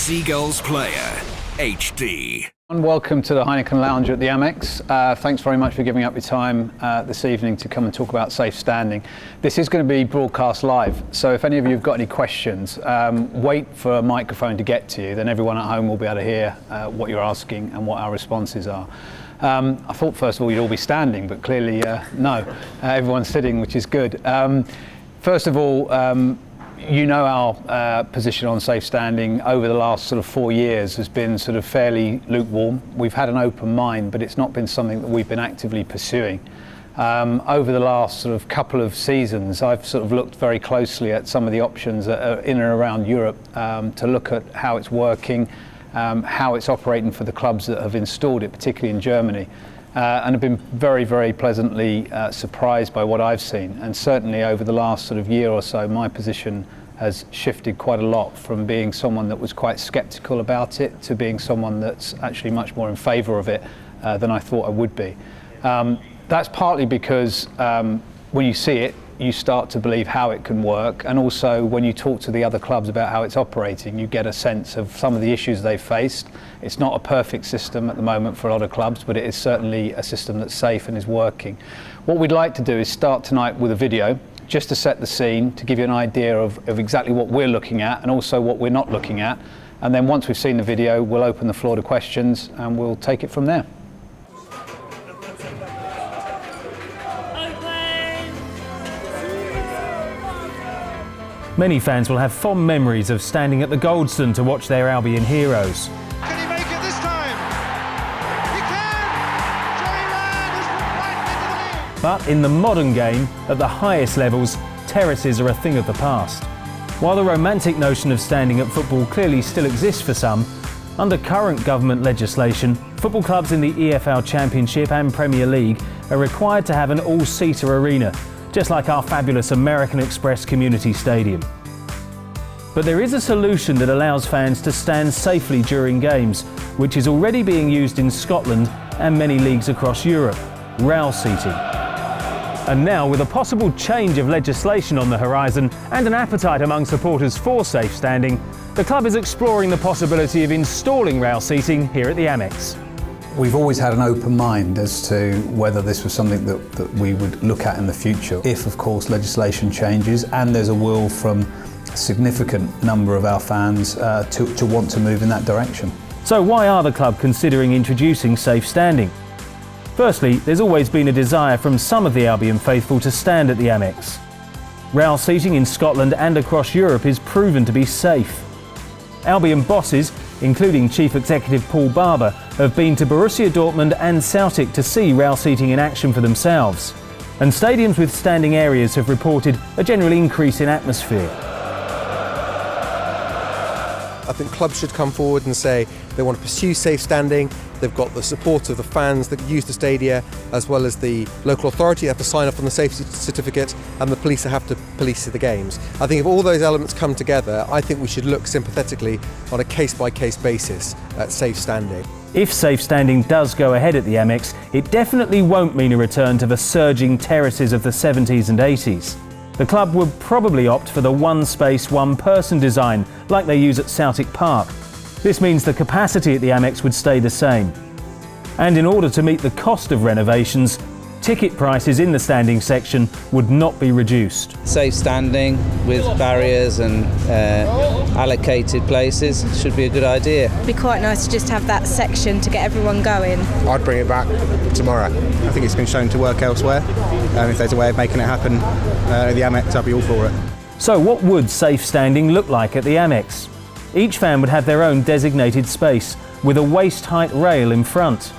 Seagulls Player HD. And welcome to the Heineken Lounge at the Amex. Thanks very much for giving up your time this evening to come and talk about safe standing. This is going to be broadcast live, so if any of you have got any questions, wait for a microphone to get to you, then everyone at home will be able to hear what you're asking and what our responses are. I thought first of all you'd all be standing, but clearly no, everyone's sitting, which is good. First of all, you know our position on safe standing over the last sort of 4 years has been sort of fairly lukewarm. We've had an open mind, but it's not been something that we've been actively pursuing. Over the last sort of couple of seasons, I've sort of looked very closely at some of the options that are in and around Europe to look at how it's working, how it's operating for the clubs that have installed it, particularly in Germany. And have been very, very pleasantly surprised by what I've seen. And certainly over the last sort of year or so, my position has shifted quite a lot from being someone that was quite sceptical about it to being someone that's actually much more in favour of it than I thought I would be. That's partly because when you see it, you start to believe how it can work, and also when you talk to the other clubs about how it's operating, you get a sense of some of the issues they've faced. It's not a perfect system at the moment for a lot of clubs, but it is certainly a system that's safe and is working. What we'd like to do is start tonight with a video, just to set the scene, to give you an idea of exactly what we're looking at and also what we're not looking at. And then once we've seen the video, we'll open the floor to questions and we'll take it from there. Many fans will have fond memories of standing at the Goldstone to watch their Albion heroes. Can he make it this time? He can! Joey Ryan has put Brighton into the lead. But in the modern game, at the highest levels, terraces are a thing of the past. While the romantic notion of standing at football clearly still exists for some, under current government legislation, football clubs in the EFL Championship and Premier League are required to have an all-seater arena, just like our fabulous American Express Community Stadium. But there is a solution that allows fans to stand safely during games, which is already being used in Scotland and many leagues across Europe: rail seating. And now, with a possible change of legislation on the horizon and an appetite among supporters for safe standing, the club is exploring the possibility of installing rail seating here at the Amex. We've always had an open mind as to whether this was something that we would look at in the future. If, of course, legislation changes and there's a will from a significant number of our fans to want to move in that direction. So why are the club considering introducing safe standing? Firstly, there's always been a desire from some of the Albion faithful to stand at the Amex. Rail seating in Scotland and across Europe is proven to be safe. Albion bosses, including Chief Executive Paul Barber, have been to Borussia Dortmund and Celtic to see rail seating in action for themselves. And stadiums with standing areas have reported a general increase in atmosphere. I think clubs should come forward and say they want to pursue safe standing. They've got the support of the fans that use the stadia, as well as the local authority have to sign up on the safety certificate, and the police have to police the games. I think if all those elements come together, I think we should look sympathetically on a case-by-case basis at safe standing. If safe standing does go ahead at the Amex, it definitely won't mean a return to the surging terraces of the 70s and 80s. The club would probably opt for the one-space, one-person design, like they use at Celtic Park. This means the capacity at the Amex would stay the same. And in order to meet the cost of renovations, ticket prices in the standing section would not be reduced. Safe standing with barriers and allocated places should be a good idea. It'd be quite nice to just have that section to get everyone going. I'd bring it back tomorrow. I think it's been shown to work elsewhere. If there's a way of making it happen at the Amex, I'd be all for it. So what would safe standing look like at the Amex? Each fan would have their own designated space, with a waist-height rail in front.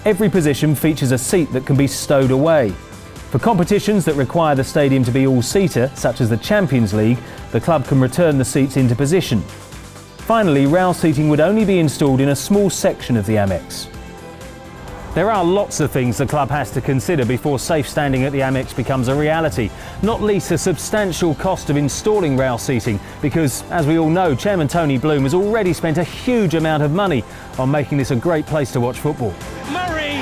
Every position features a seat that can be stowed away. For competitions that require the stadium to be all-seater, such as the Champions League, the club can return the seats into position. Finally, rail seating would only be installed in a small section of the Amex. There are lots of things the club has to consider before safe standing at the Amex becomes a reality, not least the substantial cost of installing rail seating, because, as we all know, Chairman Tony Bloom has already spent a huge amount of money on making this a great place to watch football. Murray,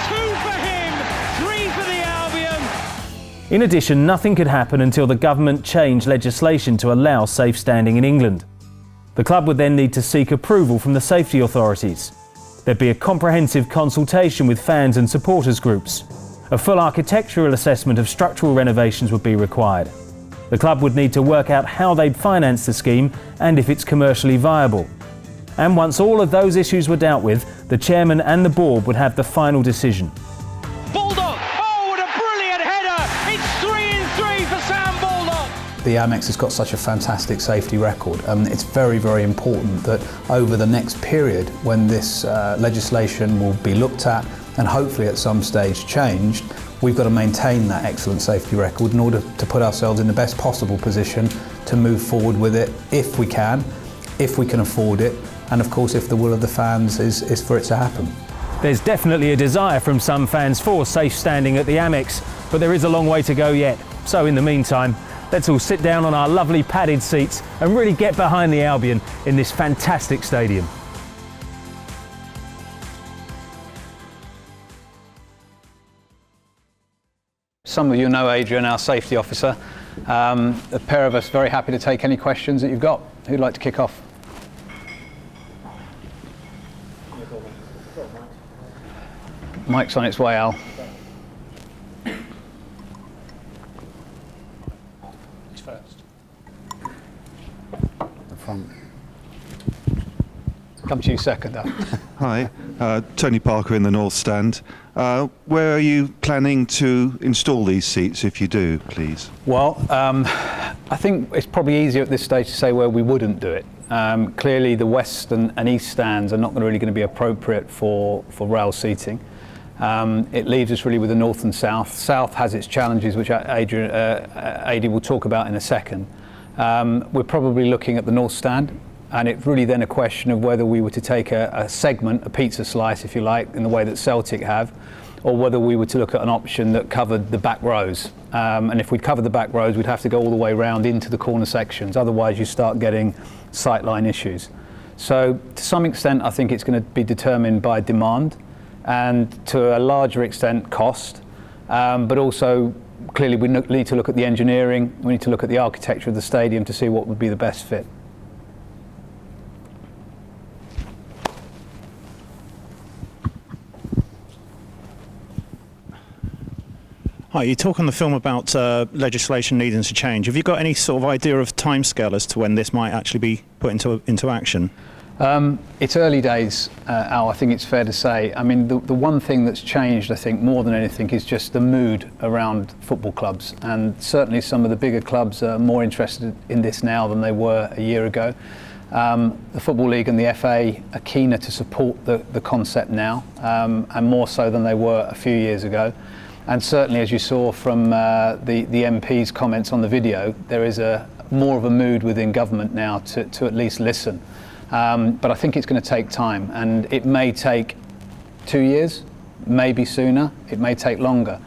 2 for him, 3 for the Albion. In addition, nothing could happen until the government changed legislation to allow safe standing in England. The club would then need to seek approval from the safety authorities. There'd be a comprehensive consultation with fans and supporters groups. A full architectural assessment of structural renovations would be required. The club would need to work out how they'd finance the scheme and if it's commercially viable. And once all of those issues were dealt with, the chairman and the board would have the final decision. Bulldog! Oh, what a brilliant header! It's 3-3 for Sam Bulldog! The Amex has got such a fantastic safety record. It's very, very important that over the next period, when this legislation will be looked at and hopefully at some stage changed, we've got to maintain that excellent safety record in order to put ourselves in the best possible position to move forward with it if we can afford it, and of course if the will of the fans is for it to happen. There's definitely a desire from some fans for safe standing at the Amex, but there is a long way to go yet. So in the meantime, let's all sit down on our lovely padded seats and really get behind the Albion in this fantastic stadium. Some of you know Adrian, our safety officer. The pair of us very happy to take any questions that you've got. Who'd like to kick off? Mike's on its way, Al. Come to you second, Al. Hi, Tony Parker in the North Stand. Where are you planning to install these seats, if you do, please? Well, I think it's probably easier at this stage to say where we wouldn't do it. Clearly the west and east stands are not really going to be appropriate for rail seating. It leaves us really with the north and south. South has its challenges, which Adi will talk about in a second. We're probably looking at the north stand, and it's really then a question of whether we were to take a segment, a pizza slice if you like, in the way that Celtic have, or whether we were to look at an option that covered the back rows. And if we'd cover the back rows, we'd have to go all the way round into the corner sections, otherwise you start getting sightline issues. So to some extent I think it's going to be determined by demand, and to a larger extent cost, but also clearly we need to look at the engineering, we need to look at the architecture of the stadium to see what would be the best fit. Hi, you talk on the film about legislation needing to change. Have you got any sort of idea of timescale as to when this might actually be put into action? It's early days, Al, I think it's fair to say. I mean, the one thing that's changed, I think, more than anything, is just the mood around football clubs. And certainly some of the bigger clubs are more interested in this now than they were a year ago. The Football League and the FA are keener to support the concept now, and more so than they were a few years ago. And certainly, as you saw from the MP's comments on the video, there is more of a mood within government now to at least listen. But I think it's going to take time, and it may take 2 years, maybe sooner, it may take longer.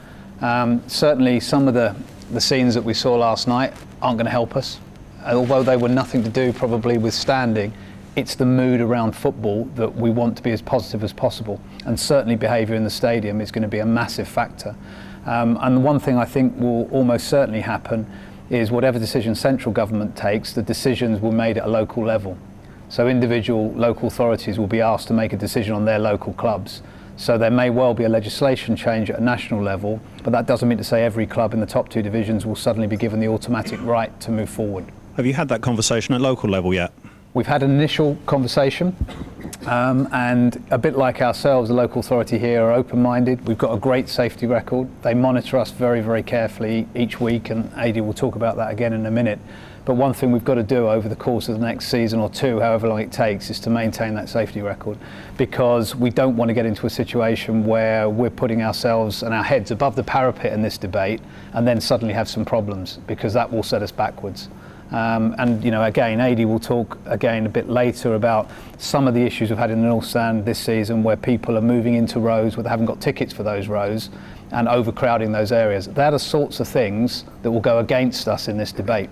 Certainly some of the scenes that we saw last night aren't going to help us. Although they were nothing to do probably with standing, it's the mood around football that we want to be as positive as possible, and certainly behaviour in the stadium is going to be a massive factor. And one thing I think will almost certainly happen is whatever decision central government takes, the decisions will be made at a local level. So individual local authorities will be asked to make a decision on their local clubs. So there may well be a legislation change at a national level, but that doesn't mean to say every club in the top two divisions will suddenly be given the automatic right to move forward. Have you had that conversation at local level yet? We've had an initial conversation, and a bit like ourselves, the local authority here are open-minded. We've got a great safety record. They monitor us very, very carefully each week, and Adi will talk about that again in a minute. But one thing we've got to do over the course of the next season or two, however long it takes, is to maintain that safety record, because we don't want to get into a situation where we're putting ourselves and our heads above the parapet in this debate and then suddenly have some problems, because that will set us backwards. And you know, again, Adi will talk again a bit later about some of the issues we've had in the North Stand this season, where people are moving into rows where they haven't got tickets for those rows and overcrowding those areas. They're the sorts of things that will go against us in this debate.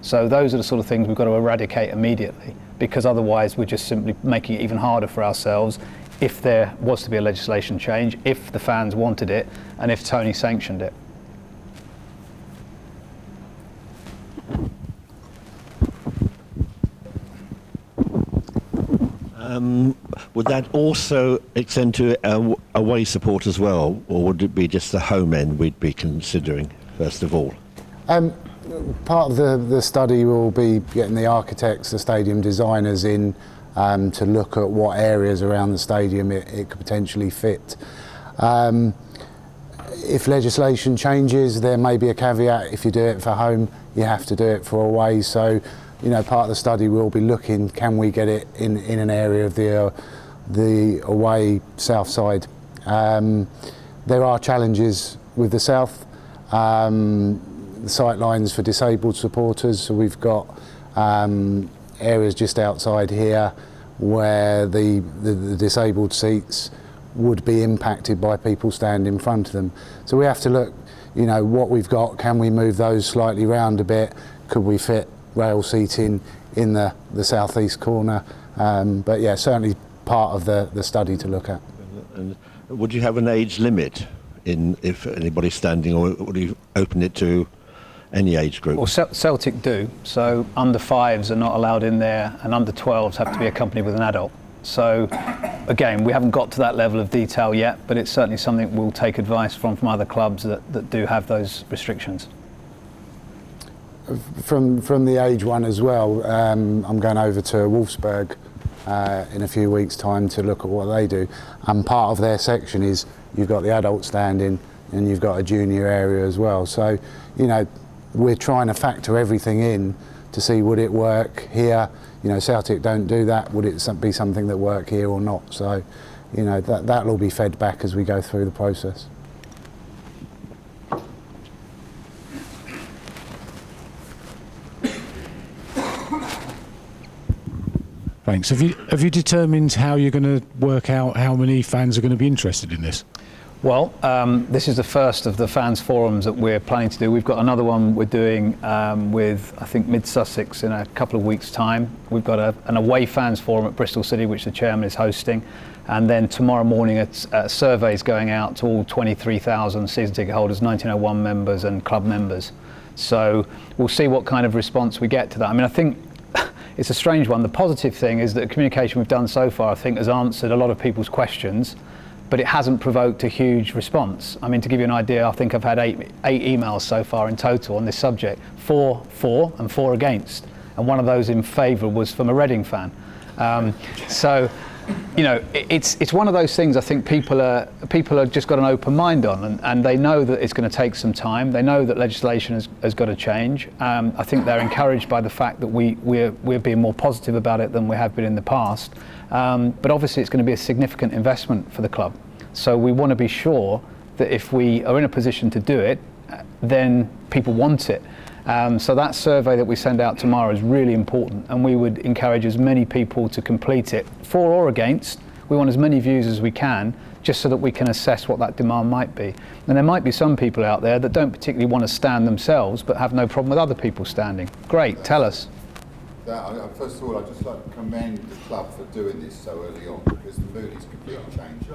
So those are the sort of things we've got to eradicate immediately, because otherwise we're just simply making it even harder for ourselves if there was to be a legislation change, if the fans wanted it, and if Tony sanctioned it. Would that also extend to away support as well, or would it be just the home end we'd be considering first of all? Part of the study will be getting the architects, the stadium designers in to look at what areas around the stadium it could potentially fit. If legislation changes, there may be a caveat. If you do it for home, you have to do it for away. So, part of the study will be looking, can we get it in an area of the away south side? There are challenges with the south. The sight lines for disabled supporters. So we've got areas just outside here where the disabled seats would be impacted by people standing in front of them. So we have to look, what we've got, can we move those slightly round a bit? Could we fit rail seating in the southeast corner? But yeah, certainly part of the study to look at. And would you have an age limit if anybody's standing, or would you open it to any age group? Well, Celtic do. So under 5s are not allowed in there, and under 12s have to be accompanied with an adult. So again, we haven't got to that level of detail yet, but it's certainly something we'll take advice from other clubs that do have those restrictions. From the age one as well, I'm going over to Wolfsburg in a few weeks' time to look at what they do. And part of their section is you've got the adult standing and you've got a junior area as well. So, we're trying to factor everything in to see would it work here. Celtic don't do that. Would it be something that work here or not? So, that'll all be fed back as we go through the process. Thanks. Have you determined how you're going to work out how many fans are going to be interested in this? Well, this is the first of the fans forums that we're planning to do. We've got another one we're doing with, I think, Mid Sussex in a couple of weeks' time. We've got an away fans forum at Bristol City, which the chairman is hosting. And then tomorrow morning, surveys going out to all 23,000 season ticket holders, 1901 members and club members. So we'll see what kind of response we get to that. I mean, I think it's a strange one. The positive thing is that the communication we've done so far, I think, has answered a lot of people's questions, but it hasn't provoked a huge response. I mean, to give you an idea, I think I've had eight emails so far in total on this subject, 4 for and 4 against, and one of those in favour was from a Reading fan. So, it's one of those things I think people are just got an open mind on, and they know that it's going to take some time. They know that legislation has got to change. I think they're encouraged by the fact that we're being more positive about it than we have been in the past. But obviously it's going to be a significant investment for the club. So we want to be sure that if we are in a position to do it, then people want it. So that survey that we send out tomorrow is really important, and we would encourage as many people to complete it, for or against. We want as many views as we can, just so that we can assess what that demand might be. And there might be some people out there that don't particularly want to stand themselves, but have no problem with other people standing. Great, tell us. First of all, I'd just like to commend the club for doing this so early on, because the mood is completely changed.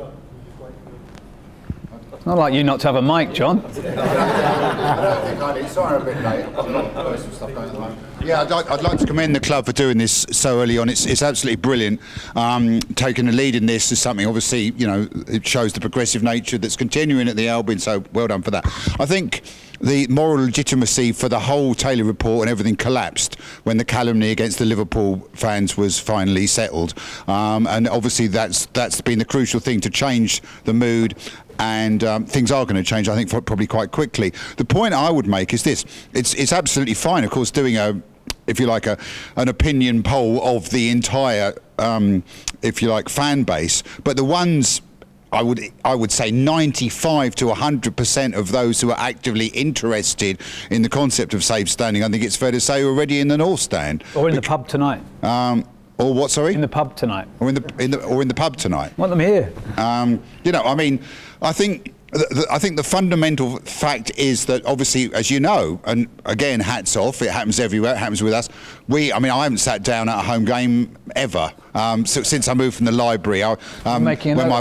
It's not like you not to have a mic, John. I don't think I need. Sorry, I'm a bit late. I've got a lot of personal stuff going on. Yeah, I'd like to commend the club for doing this so early on. It's absolutely brilliant. Taking the lead in this is something, obviously, it shows the progressive nature that's continuing at the Albion, so well done for that. I think the moral legitimacy for the whole Taylor report and everything collapsed when the calumny against the Liverpool fans was finally settled. And obviously that's been the crucial thing to change the mood. And things are going to change, I think, probably quite quickly. The point I would make is this: it's absolutely fine, of course, doing an opinion poll of the entire, fan base. But the ones, I would say, 95 to 100% of those who are actively interested in the concept of safe standing, I think it's fair to say, are already in the North Stand. Or in the pub tonight. Or what? Sorry. In the pub tonight. Or in the pub tonight. Want them here. I think the fundamental fact is that, obviously, as you know, and again, hats off, it happens everywhere, it happens with us. I haven't sat down at a home game ever. since I moved from the library. When my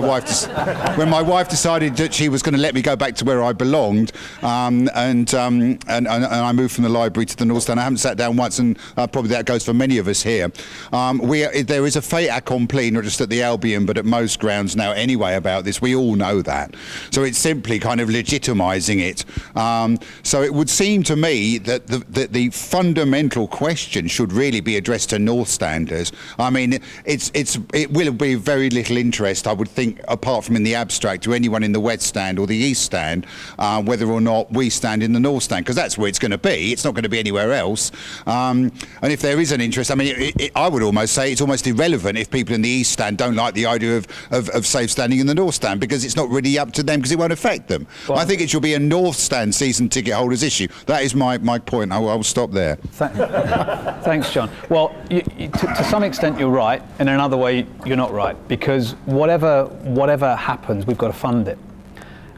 wife decided that she was going to let me go back to where I belonged, and I moved from the library to the North Stand. I haven't sat down once, and probably that goes for many of us here. There is a fait accompli, not just at the Albion, but at most grounds now anyway about this. We all know that. So it's simply kind of legitimising it. So it would seem to me that the fundamental question should really be addressed to North Standers. I mean, it will be very little interest, I would think, apart from in the abstract, to anyone in the West Stand or the East Stand, whether or not we stand in the North Stand, because that's where it's going to be. It's not going to be anywhere else. And if there is an interest, I mean, I would almost say it's almost irrelevant if people in the East Stand don't like the idea of safe standing in the North Stand, because it's not really up to them, because it won't affect them. Well, I think it should be a North Stand season ticket holders issue. That is my point. I will stop there. Thanks, John. Well, to some extent you're right, and in another way you're not right, because whatever happens, we've got to fund it.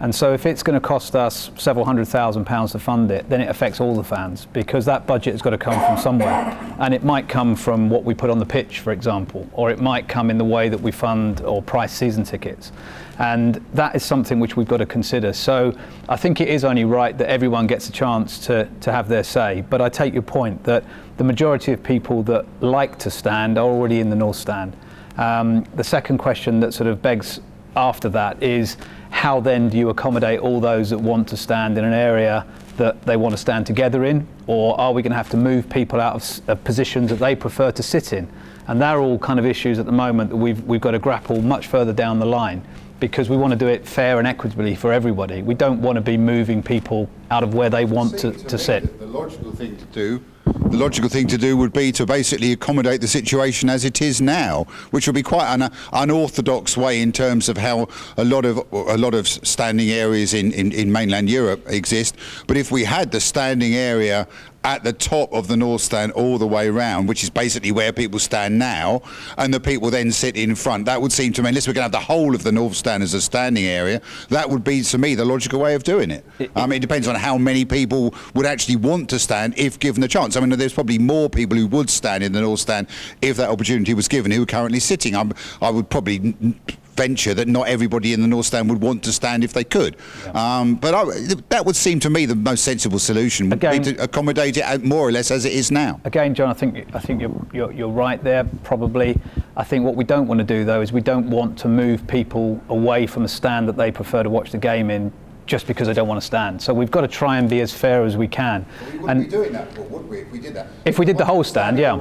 And so if it's going to cost us several £100,000 to fund it, then it affects all the fans, because that budget has got to come from somewhere. And it might come from what we put on the pitch, for example, or it might come in the way that we fund or price season tickets. And that is something which we've got to consider. So I think it is only right that everyone gets a chance to have their say. But I take your point that the majority of people that like to stand are already in the North Stand. The second question that sort of begs after that is, how then do you accommodate all those that want to stand in an area that they want to stand together in, or are we going to have to move people out of positions that they prefer to sit in? And they're all kind of issues at the moment that we've got to grapple much further down the line, because we want to do it fair and equitably for everybody. We don't want to be moving people out of where they want to sit. The logical thing to do would be to basically accommodate the situation as it is now, which would be quite an unorthodox way in terms of how a lot of standing areas in mainland Europe exist. But if we had the standing area at the top of the North Stand all the way round, which is basically where people stand now, and the people then sit in front, that would seem to me, unless we're going to have the whole of the North Stand as a standing area, that would be, to me, the logical way of doing it. I mean, it depends on how many people would actually want to stand if given the chance. I mean, there's probably more people who would stand in the North Stand if that opportunity was given who are currently sitting. I would probably venture that not everybody in the North Stand would want to stand if they could. But that would seem to me the most sensible solution, would be to accommodate it more or less as it is now. Again, John, I think you're right there, probably. I think what we don't want to do, though, is we don't want to move people away from a stand that they prefer to watch the game in just because they don't want to stand. So we've got to try and be as fair as we can. Well, we wouldn't be doing that, Paul, would we, if we did that? If we did the whole stand, yeah.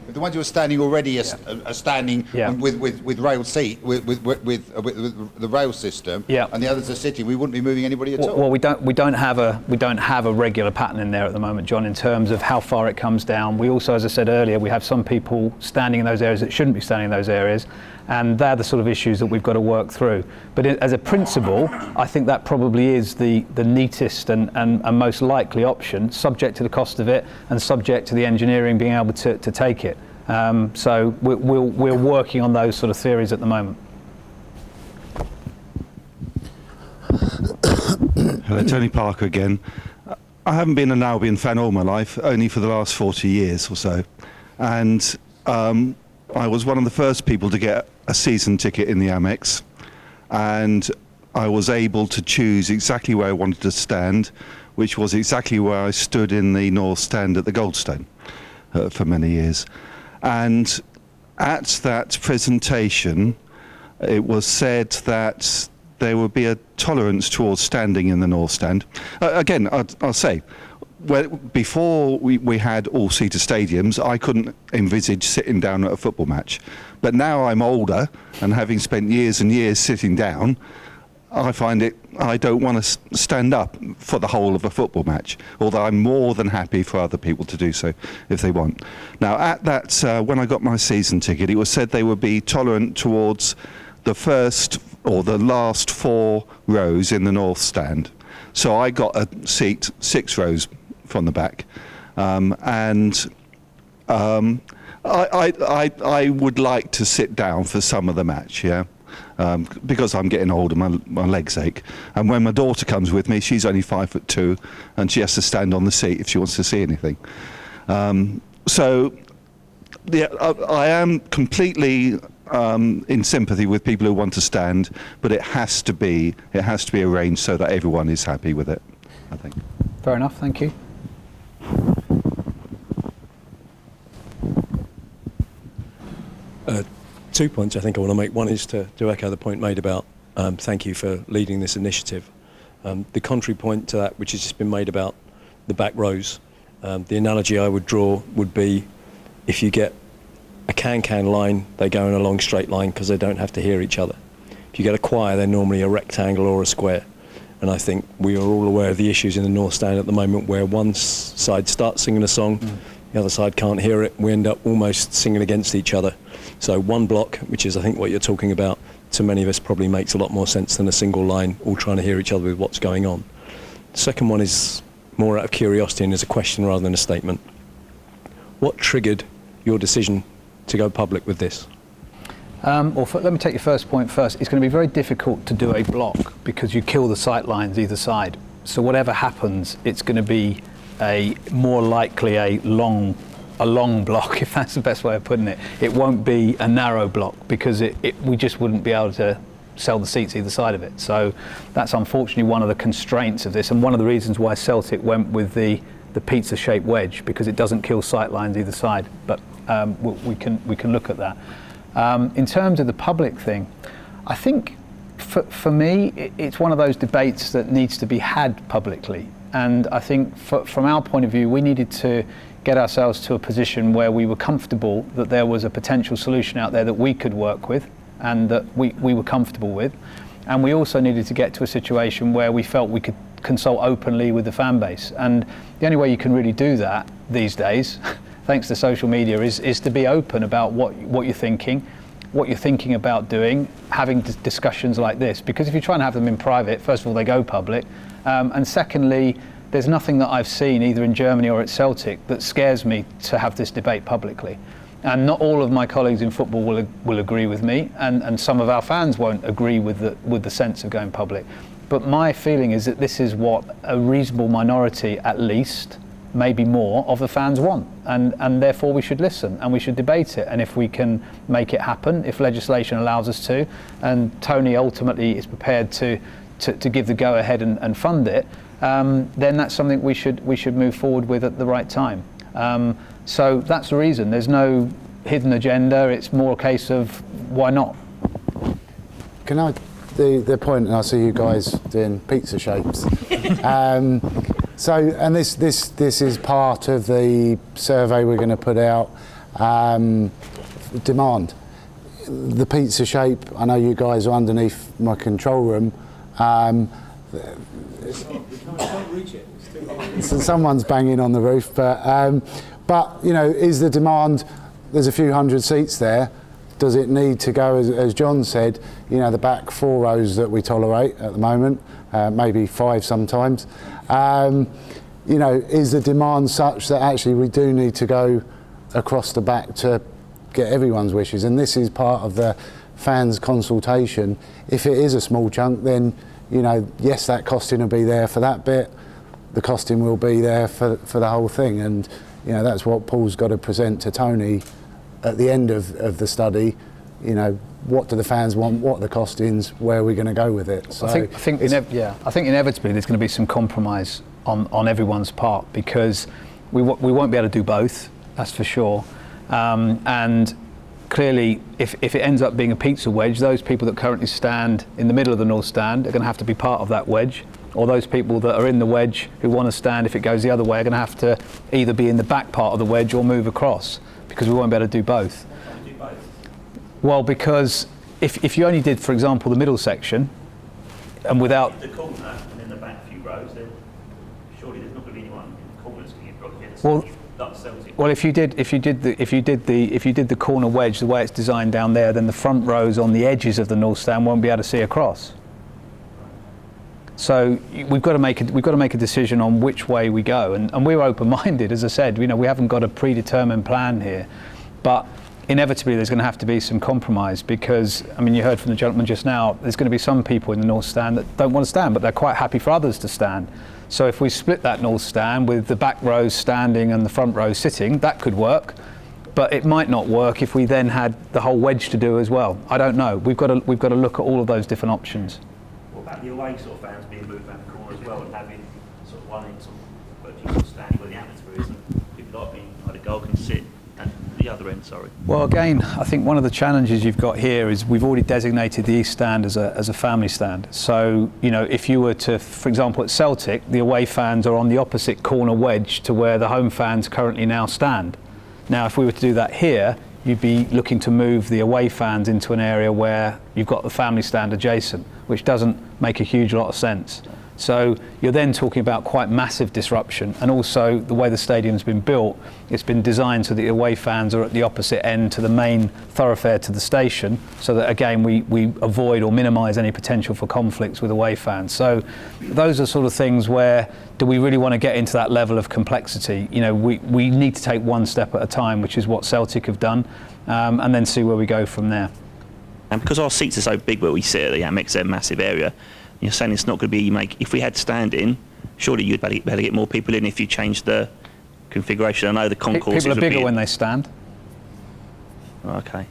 If the ones who are standing already are standing with rail seat, with the rail system, and the others are sitting, we wouldn't be moving anybody at all. Well, we don't have a regular pattern in there at the moment, John, in terms of how far it comes down. We also, as I said earlier, we have some people standing in those areas that shouldn't be standing in those areas, and they're the sort of issues that we've got to work through. But as a principle, I think that probably is the neatest and most likely option, subject to the cost of it and subject to the engineering being able to take it. So we're working on those sort of theories at the moment. Hello, Tony Parker again. I haven't been an Albion fan all my life, only for the last 40 years or so. And I was one of the first people to get a season ticket in the Amex. And I was able to choose exactly where I wanted to stand, which was exactly where I stood in the North Stand at the Goldstone for many years. And at that presentation, it was said that there would be a tolerance towards standing in the North Stand. Again, I'll say, before we had all-seater stadiums, I couldn't envisage sitting down at a football match. But now I'm older, and having spent years and years sitting down, I find I don't want to stand up for the whole of a football match, although I'm more than happy for other people to do so if they want. Now, at that, when I got my season ticket, it was said they would be tolerant towards the first or the last 4 rows in the North Stand. So I got a seat 6 rows from the back, and I would like to sit down for some of the match, because I'm getting older, my legs ache. And when my daughter comes with me, she's only 5'2", and she has to stand on the seat if she wants to see anything. So I am completely in sympathy with people who want to stand, but it has to be arranged so that everyone is happy with it, I think. Fair enough, thank you. Two points I think I want to make. One is to echo the point made about thank you for leading this initiative. The contrary point to that, which has just been made about the back rows, the analogy I would draw would be if you get a can-can line, they go in a long straight line because they don't have to hear each other. If you get a choir, they're normally a rectangle or a square. And I think we are all aware of the issues in the North Stand at the moment where one side starts singing a song, the other side can't hear it, we end up almost singing against each other. So one block, which is I think what you're talking about, to many of us probably makes a lot more sense than a single line, all trying to hear each other with what's going on. The second one is more out of curiosity and is a question rather than a statement. What triggered your decision to go public with this? Let me take your first point first. It's going to be very difficult to do a block because you kill the sight lines either side. So whatever happens, it's going to be more likely a long block, if that's the best way of putting it. It won't be a narrow block because we just wouldn't be able to sell the seats either side of it. So that's unfortunately one of the constraints of this, and one of the reasons why Celtic went with the pizza-shaped wedge, because it doesn't kill sight lines either side. But we can look at that. In terms of the public thing, I think for me it's one of those debates that needs to be had publicly, and I think from our point of view we needed to get ourselves to a position where we were comfortable that there was a potential solution out there that we could work with and that we were comfortable with, and we also needed to get to a situation where we felt we could consult openly with the fan base. And the only way you can really do that these days thanks to social media is to be open about what you're thinking about doing, having discussions like this, because if you try and have them in private, first of all they go public, and secondly there's nothing that I've seen either in Germany or at Celtic that scares me to have this debate publicly. And not all of my colleagues in football will agree with me, and some of our fans won't agree with the sense of going public. But my feeling is that this is what a reasonable minority, at least, maybe more, of the fans want, and therefore we should listen and we should debate it. And if we can make it happen, if legislation allows us to, and Tony ultimately is prepared to give the go ahead and fund it, then that's something we should move forward with at the right time. So that's the reason. There's no hidden agenda. It's more a case of why not. Can I the point? And I see you guys doing pizza shapes. So, and this is part of the survey we're going to put out. Demand. The pizza shape. I know you guys are underneath my control room. So someone's banging on the roof, but you know, is the demand? There's a few hundred seats there. Does it need to go, as John said, you know, the back 4 rows that we tolerate at the moment, maybe 5 sometimes. You know, is the demand such that actually we do need to go across the back to get everyone's wishes? And this is part of the fans' consultation. If it is a small chunk, then, you know, yes, that costing will be there for that bit. The costing will be there for the whole thing. And, you know, that's what Paul's got to present to Tony at the end of the study. You know, what do the fans want? What are the costings? Where are we going to go with it? So I think inevitably there's going to be some compromise on everyone's part, because we won't be able to do both. That's for sure. And clearly, if it ends up being a pizza wedge, those people that currently stand in the middle of the North Stand are going to have to be part of that wedge. Or those people that are in the wedge who want to stand, if it goes the other way, are going to have to either be in the back part of the wedge or move across, because we won't be able to do both. Well, because if you only did, for example, the middle section, and without the corner and in the back few rows, then surely there's not going to be anyone in the corners because you've got to get well, if you did the corner wedge the way it's designed down there, then the front rows on the edges of the North Stand won't be able to see across. So we've got to make a decision on which way we go, and we're open-minded. As I said, you know, we haven't got a predetermined plan here, but inevitably there's going to have to be some compromise, because I mean, you heard from the gentleman just now, there's going to be some people in the North Stand that don't want to stand, but they're quite happy for others to stand. So if we split that North Stand with the back rows standing and the front rows sitting, that could work. But it might not work if we then had the whole wedge to do as well. I don't know. We've got to look at all of those different options. What about the away sort of fans being moved around the corner as well, and having sort of one in sort of standing where the atmosphere is, and people like being like a goal can sit at the other end? Sorry. Well, again, I think one of the challenges you've got here is we've already designated the East Stand as a family stand. So, you know, if you were to, for example, at Celtic, the away fans are on the opposite corner wedge to where the home fans currently now stand. Now, if we were to do that here, you'd be looking to move the away fans into an area where you've got the family stand adjacent, which doesn't make a huge lot of sense. So you're then talking about quite massive disruption, and also the way the stadium's been built, it's been designed so that the away fans are at the opposite end to the main thoroughfare to the station, so that again we avoid or minimise any potential for conflicts with away fans. So those are sort of things where, do we really want to get into that level of complexity? You know, we need to take one step at a time, which is what Celtic have done, and then see where we go from there. And because our seats are so big where we sit at the Amex, they're a massive area, you're saying it's not going to be, if we had standing, surely you'd better get more people in if you change the configuration. I know the concourses people are bigger when they stand. Okay.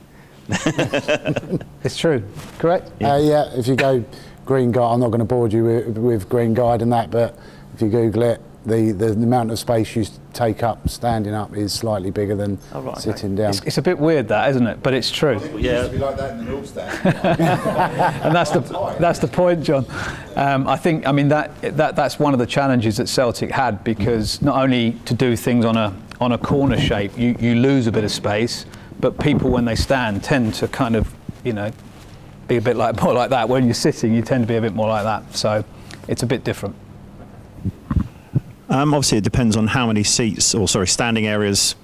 It's true, correct? Yeah, if you go Green Guide, I'm not going to bore you with Green Guide and that, but if you Google it, the amount of space you take up standing up is slightly bigger than sitting down. It's a bit weird, that, isn't it? But it's true. It used to be like that in the North Stand. And that's the point, John. I mean that's one of the challenges that Celtic had, because not only to do things on a corner shape, you lose a bit of space, but people when they stand tend to kind of, you know, be a bit more like that. When you're sitting, you tend to be a bit more like that. So it's a bit different. Obviously, it depends on how many seats, or standing areas,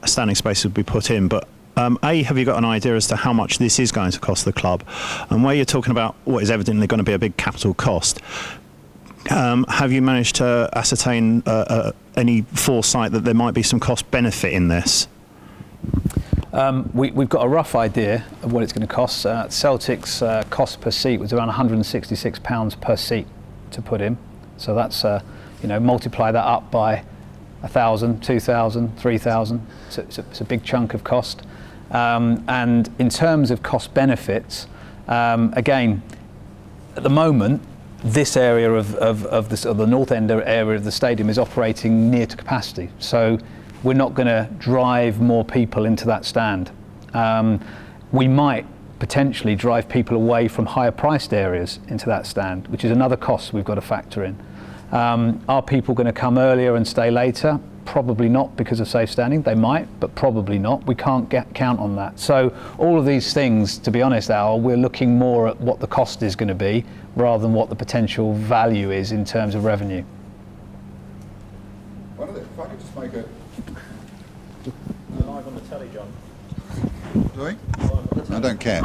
standing spaces will be put in. But have you got an idea as to how much this is going to cost the club? And where you're talking about what is evidently going to be a big capital cost, have you managed to ascertain any foresight that there might be some cost benefit in this? We've got a rough idea of what it's going to cost. Celtic's cost per seat was around £166 per seat to put in. So that's multiply that up by 1,000, 2,000, 3,000. It's a big chunk of cost. And in terms of cost benefits, again, at the moment, this area of the north end area of the stadium is operating near to capacity. So we're not going to drive more people into that stand. We might potentially drive people away from higher priced areas into that stand, which is another cost we've got to factor in. Are people going to come earlier and stay later? Probably not, because of safe standing. They might, but probably not. We can't count on that. So all of these things, to be honest, Al, we're looking more at what the cost is going to be rather than what the potential value is in terms of revenue. If I could just make a... Live on the telly, John. Sorry? I don't care.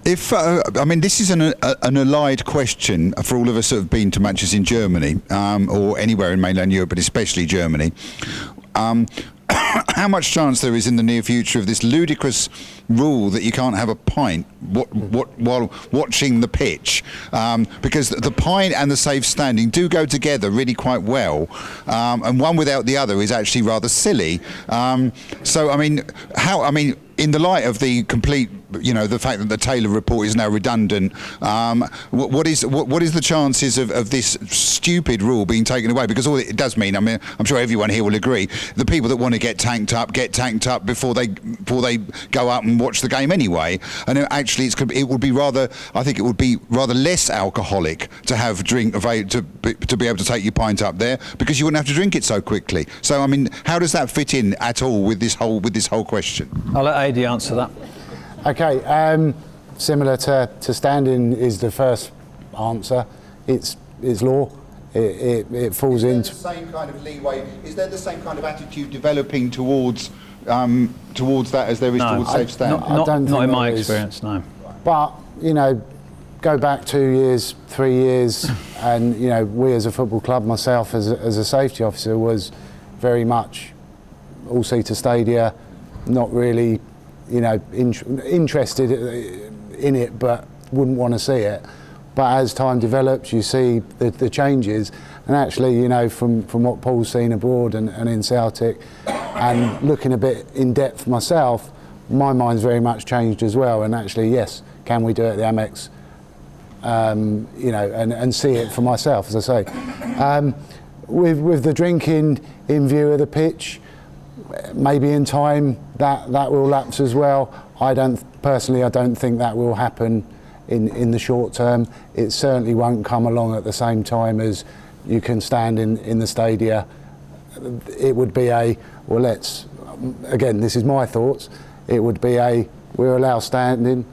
This is an allied question for all of us that have been to matches in Germany, or anywhere in mainland Europe, but especially Germany. How much chance there is in the near future of this ludicrous rule that you can't have a pint while watching the pitch, because the pint and the safe standing do go together really quite well, and one without the other is actually rather silly. In the light of the complete, the fact that the Taylor report is now redundant, what is the chances of this stupid rule being taken away? Because all it does mean, I'm sure everyone here will agree, the people that want to get tanked up before they go up and watch the game anyway. And actually, it would be rather less alcoholic to have drink to be able to take your pint up there, because you wouldn't have to drink it so quickly. So how does that fit in at all with this whole question? I'll let AD answer that. Okay, similar to standing is the first answer. It's law. It falls into... Is there the same kind of leeway? Is there the same kind of attitude developing towards that as there is towards safe standing? Not in my experience, no. But go back 2 years, 3 years, and we as a football club, myself as a safety officer, was very much all-seater stadia, not really interested in it, but wouldn't want to see it. But as time develops, you see the changes, and actually, from what Paul's seen abroad and in Celtic, And looking a bit in depth myself, my mind's very much changed as well. And actually, yes, can we do it at the Amex? And see it for myself, as I say. With the drinking in view of the pitch, maybe in time that will lapse as well. I don't think that will happen in the short term. It certainly won't come along at the same time as you can stand in the stadia. It would be again, this is my thoughts, it would be we'll allow standing,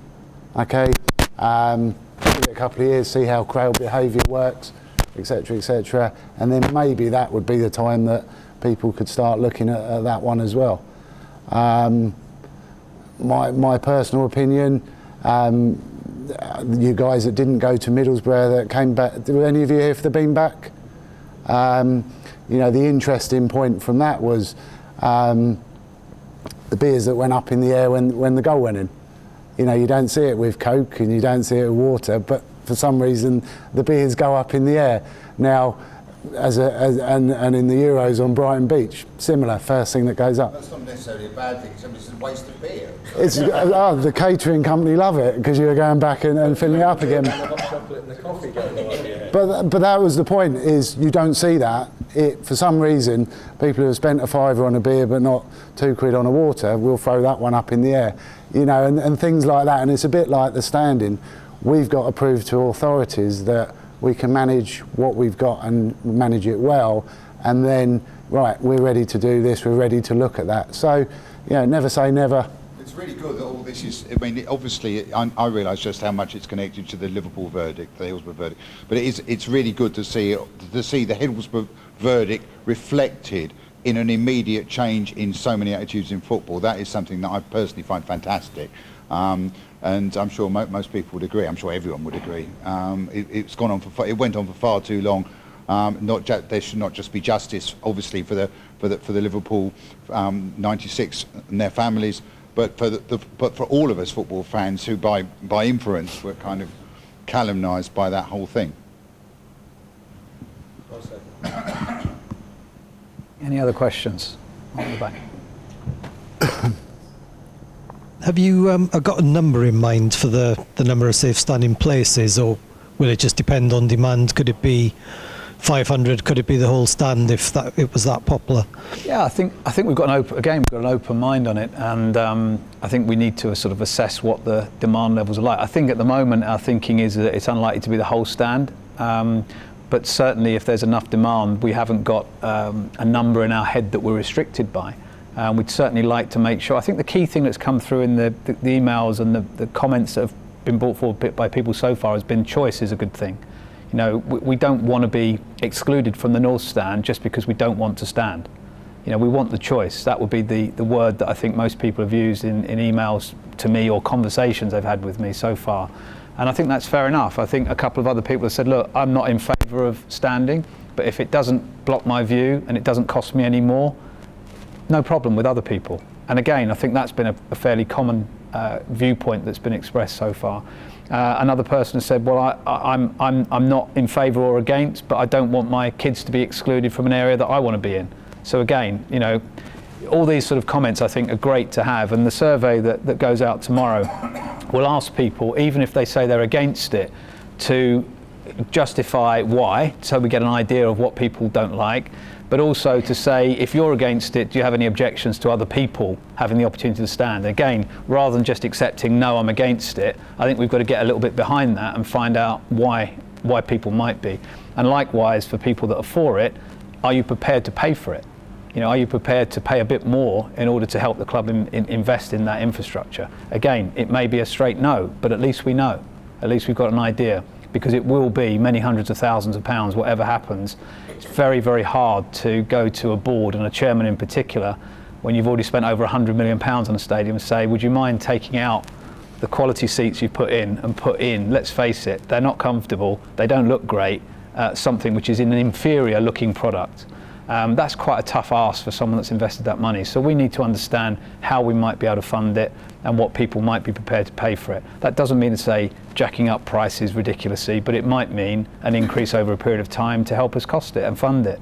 okay, give it a couple of years, see how crowd behaviour works, etc., and then maybe that would be the time that people could start looking at that one as well. My personal opinion, you guys that didn't go to Middlesbrough that came back, were any of you here if they've been back? The interesting point from that was the beers that went up in the air when the goal went in. You don't see it with Coke and you don't see it with water, but for some reason the beers go up in the air. Now, and in the Euros on Brighton Beach, similar, first thing that goes up. That's not necessarily a bad thing, it's just a waste of beer. It's the catering company love it because you're going back and filling it up again. But that was the point, is you don't see that. For some reason, people who have spent a £5 on a beer but not £2 on a water will throw that one up in the air, and things like that. And it's a bit like the standing. We've got to prove to authorities that we can manage what we've got and manage it well, and then, right, we're ready to do this, we're ready to look at that. So, never say never. It's really good that all this is, obviously, I realise just how much it's connected to the Liverpool verdict, the Hillsborough verdict, but it's really good to see the Hillsborough verdict reflected in an immediate change in so many attitudes in football. That is something that I personally find fantastic. And I'm sure most people would agree. I'm sure everyone would agree. It went on for far too long. There should not just be justice, obviously, for the Liverpool 96 and their families, but for all of us football fans who, by inference, were kind of calumnised by that whole thing. Any other questions? On the back. Have you got a number in mind for the number of safe standing places, or will it just depend on demand? Could it be 500? Could it be the whole stand if it was that popular? Yeah, I think we've got an open mind on it, and I think we need to sort of assess what the demand levels are like. I think at the moment our thinking is that it's unlikely to be the whole stand, but certainly if there's enough demand, we haven't got a number in our head that we're restricted by. We'd certainly like to make sure. I think the key thing that's come through in the emails and the comments that have been brought forward by people so far has been choice is a good thing. We don't want to be excluded from the North Stand just because we don't want to stand. We want the choice. That would be the word that I think most people have used in emails to me or conversations they've had with me so far. And I think that's fair enough. I think a couple of other people have said, look, I'm not in favour of standing, but if it doesn't block my view and it doesn't cost me any more, no problem with other people. And again, I think that's been a fairly common viewpoint that's been expressed so far. Another person has said, well, I'm not in favour or against, but I don't want my kids to be excluded from an area that I want to be in. So again, all these sort of comments I think are great to have, and the survey that goes out tomorrow will ask people, even if they say they're against it, to justify why, so we get an idea of what people don't like, but also to say, if you're against it, do you have any objections to other people having the opportunity to stand? Again, rather than just accepting, no, I'm against it, I think we've got to get a little bit behind that and find out why people might be. And likewise, for people that are for it, are you prepared to pay for it? Are you prepared to pay a bit more in order to help the club invest in that infrastructure? Again, it may be a straight no, but at least we know. At least we've got an idea, because it will be many hundreds of thousands of pounds, whatever happens. It's very, very hard to go to a board, and a chairman in particular, when you've already spent over £100 million on a stadium, and say, would you mind taking out the quality seats you've put in and put in, let's face it, they're not comfortable, they don't look great, something which is in an inferior looking product. That's quite a tough ask for someone that's invested that money. So we need to understand how we might be able to fund it and what people might be prepared to pay for it. That doesn't mean to say jacking up prices ridiculously, but it might mean an increase over a period of time to help us cost it and fund it.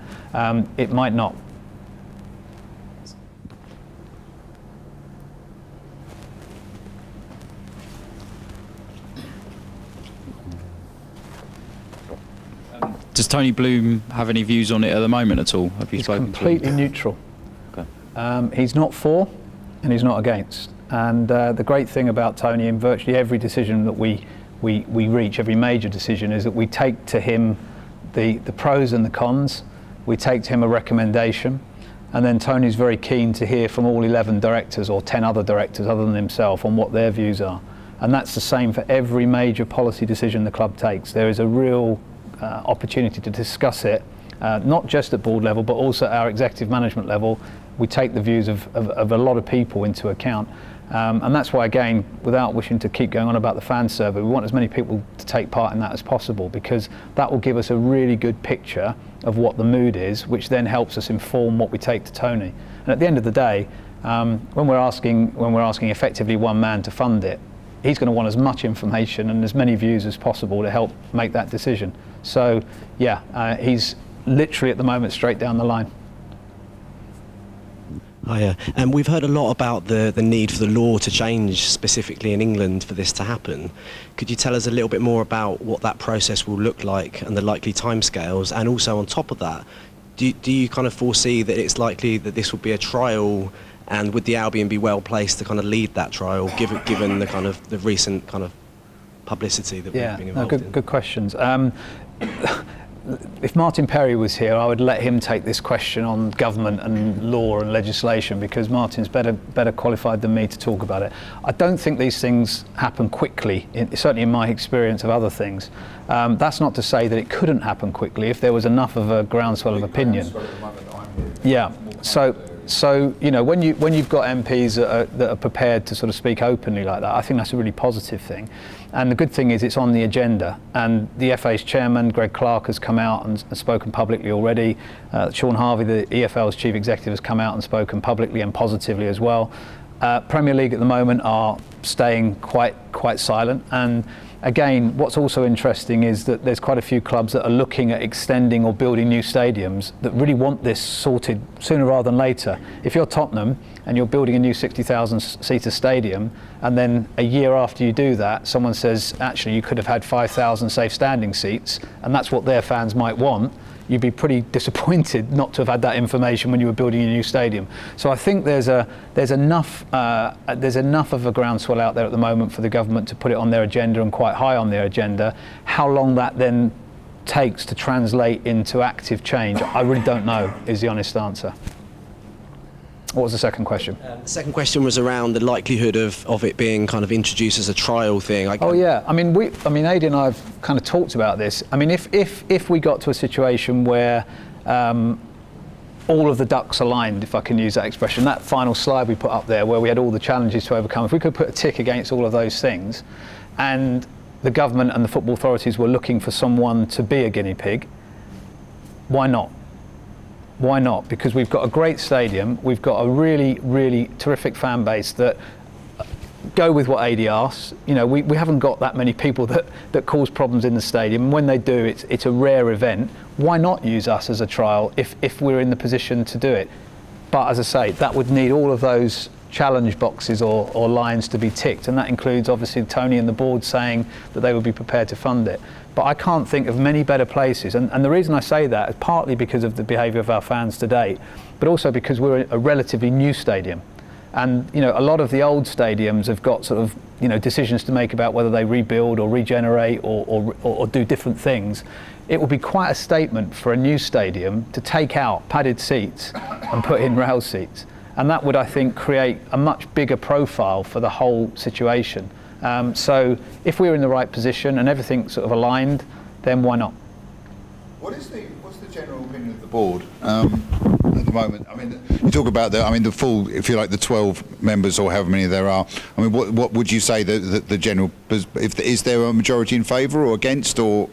It might not. Tony Bloom have any views on it at the moment at all? Have you He's spoken completely to him? neutral. He's not for and he's not against. And the great thing about Tony, in virtually every decision that we reach, every major decision, is that we take to him the pros and the cons. We take to him a recommendation, and then Tony's very keen to hear from all 11 directors or 10 other directors other than himself on what their views are. And that's the same for every major policy decision the club takes. There is a real opportunity to discuss it, not just at board level, but also at our executive management level. We take the views of a lot of people into account. And that's why, again, without wishing to keep going on about the fan survey, we want as many people to take part in that as possible, because that will give us a really good picture of what the mood is, which then helps us inform what we take to Tony. And at the end of the day, when we're asking effectively one man to fund it, he's going to want as much information and as many views as possible to help make that decision. So, yeah, he's literally at the moment straight down the line. Hiya. We've heard a lot about the need for the law to change specifically in England for this to happen. Could you tell us a little bit more about what that process will look like and the likely timescales? And also on top of that, do you kind of foresee that it's likely that this will be a trial, and would the Albion be well placed to kind of lead that trial, given the kind of the recent kind of publicity that we've been involved in? Good questions. If Martin Perry was here, I would let him take this question on government and law and legislation, because Martin's better qualified than me to talk about it. I don't think these things happen quickly, certainly in my experience of other things. That's not to say that it couldn't happen quickly if there was enough of a groundswell of opinion. Yeah. So you know, when you've got MPs that are prepared to sort of speak openly like that, I think that's a really positive thing. And the good thing is it's on the agenda. And the FA's chairman, Greg Clark, has come out and spoken publicly already. Sean Harvey, the EFL's chief executive, has come out and spoken publicly and positively as well. Premier League at the moment are staying quite silent. And again, what's also interesting is that there's quite a few clubs that are looking at extending or building new stadiums that really want this sorted sooner rather than later. If you're Tottenham and you're building a new 60,000-seater stadium, and then a year after you do that, someone says, actually, you could have had 5,000 safe standing seats, and that's what their fans might want, you'd be pretty disappointed not to have had that information when you were building a new stadium. So I think there's enough of a groundswell out there at the moment for the government to put it on their agenda, and quite high on their agenda. How long that then takes to translate into active change, I really don't know, is the honest answer. What was the second question? The second question was around the likelihood of it being kind of introduced as a trial thing. Yeah. I mean, Adrian and I have kind of talked about this. I mean, if we got to a situation where all of the ducks aligned, if I can use that expression, that final slide we put up there where we had all the challenges to overcome, if we could put a tick against all of those things, and the government and the football authorities were looking for someone to be a guinea pig, why not? Why not? Because we've got a great stadium, we've got a really, really terrific fan base that go with what AD asks. You know, we haven't got that many people that cause problems in the stadium, and when they do, it's a rare event. Why not use us as a trial if we're in the position to do it? But as I say, that would need all of those challenge boxes or lines to be ticked, and that includes obviously Tony and the board saying that they would be prepared to fund it. But I can't think of many better places, and the reason I say that is partly because of the behaviour of our fans to date, but also because we're a relatively new stadium. And you know, a lot of the old stadiums have got sort of, you know, decisions to make about whether they rebuild or regenerate or do different things. It would be quite a statement for a new stadium to take out padded seats and put in rail seats. And that would, I think, create a much bigger profile for the whole situation. So if we're in the right position and everything sort of aligned, then why not? What's the general opinion of the board at the moment? I mean, you talk about the full, if you like, the 12 members or however many there are. I mean, what would you say the general? Is there a majority in favour or against, or?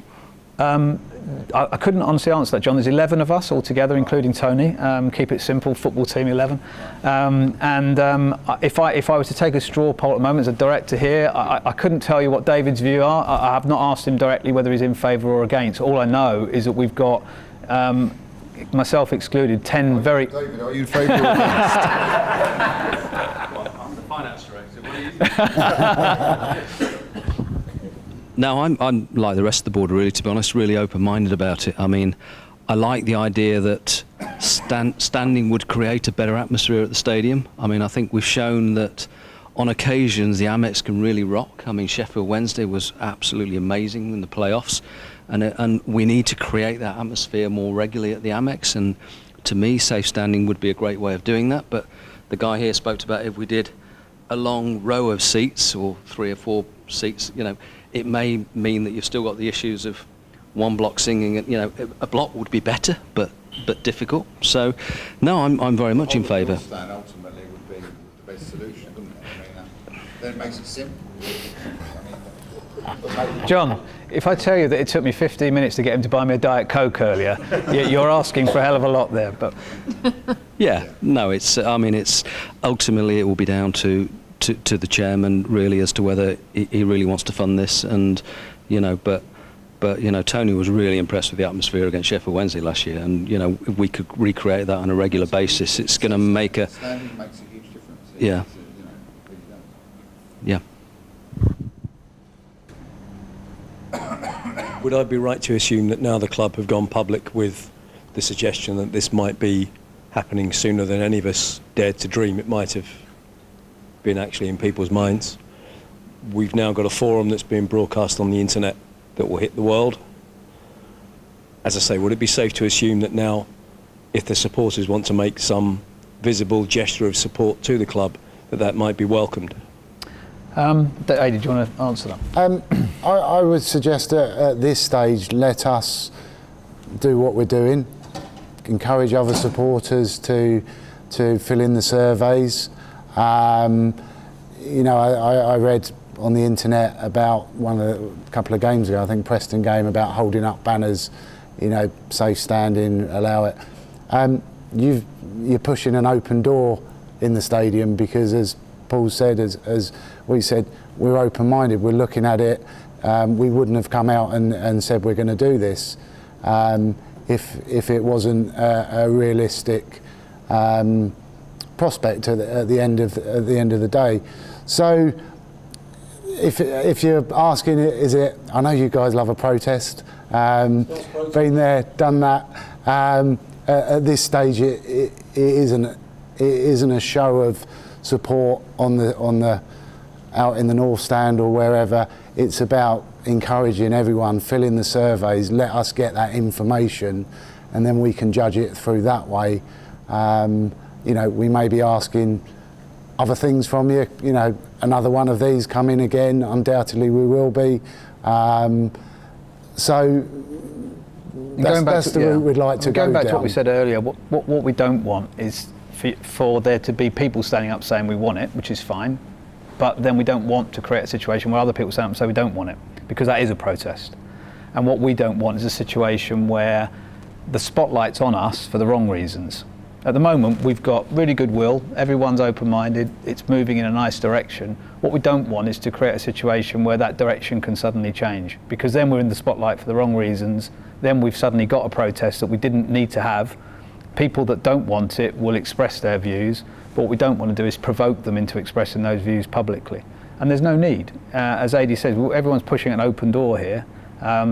I couldn't honestly answer that, John. There's 11 of us altogether, including Tony. Keep it simple, football team 11. If I was to take a straw poll at the moment as a director here, I couldn't tell you what David's view are. I have not asked him directly whether he's in favour or against. All I know is that we've got, myself excluded, 10 very... David, are you in favour or against? I'm the finance director. What do you think? No, I'm like the rest of the board, really, to be honest, really open-minded about it. I mean, I like the idea that standing would create a better atmosphere at the stadium. I mean, I think we've shown that on occasions the Amex can really rock. I mean, Sheffield Wednesday was absolutely amazing in the playoffs, and we need to create that atmosphere more regularly at the Amex, and to me, safe standing would be a great way of doing that. But the guy here spoke about if we did a long row of seats, or 3 or 4 seats, you know, it may mean that you've still got the issues of one block singing, and, you know, a block would be better, but difficult. So, no, I'm very much in favour. Stand ultimately would be the best solution, wouldn't it? I mean, then it makes it simple. John, if I tell you that it took me 15 minutes to get him to buy me a Diet Coke earlier, you're asking for a hell of a lot there. But yeah, no, it's. I mean, it's ultimately it will be down to the chairman really as to whether he really wants to fund this, and you know, but you know, Tony was really impressed with the atmosphere against Sheffield Wednesday last year, and you know, if we could recreate that on a regular basis, it's going to make a. Standing makes a huge difference. Yeah. Yeah. Would I be right to assume that now the club have gone public with the suggestion that this might be happening sooner than any of us dared to dream it might have been actually in people's minds? We've now got a forum that's being broadcast on the internet that will hit the world. As I say, would it be safe to assume that now, if the supporters want to make some visible gesture of support to the club, that might be welcomed? Adi, do you want to answer that? I would suggest at this stage, let us do what we're doing, encourage other supporters to fill in the surveys. You know, I read on the internet about a couple of games ago, I think Preston game, about holding up banners, you know, safe standing, allow it. You're pushing an open door in the stadium, because as Paul said, as we said, we're open-minded, we're looking at it. We wouldn't have come out and said we're going to do this if it wasn't a realistic prospect at the end of the day. So if you're asking, is it? I know you guys love a protest. Been there, done that. At this stage, it isn't a show of support on the out in the North Stand or wherever. It's about encouraging everyone, fill in the surveys, let us get that information, and then we can judge it through that way. You know, we may be asking other things from you. You know, another one of these come in again. Undoubtedly, we will be. So that's the route we'd like to go down. Going back to what we said earlier, what we don't want is for there to be people standing up saying we want it, which is fine, but then we don't want to create a situation where other people stand up and say we don't want it, because that is a protest. And what we don't want is a situation where the spotlight's on us for the wrong reasons. At the moment, we've got really good will, everyone's open-minded, it's moving in a nice direction. What we don't want is to create a situation where that direction can suddenly change, because then we're in the spotlight for the wrong reasons, then we've suddenly got a protest that we didn't need to have. People that don't want it will express their views, but what we don't want to do is provoke them into expressing those views publicly. And there's no need. As Adi says, everyone's pushing an open door here,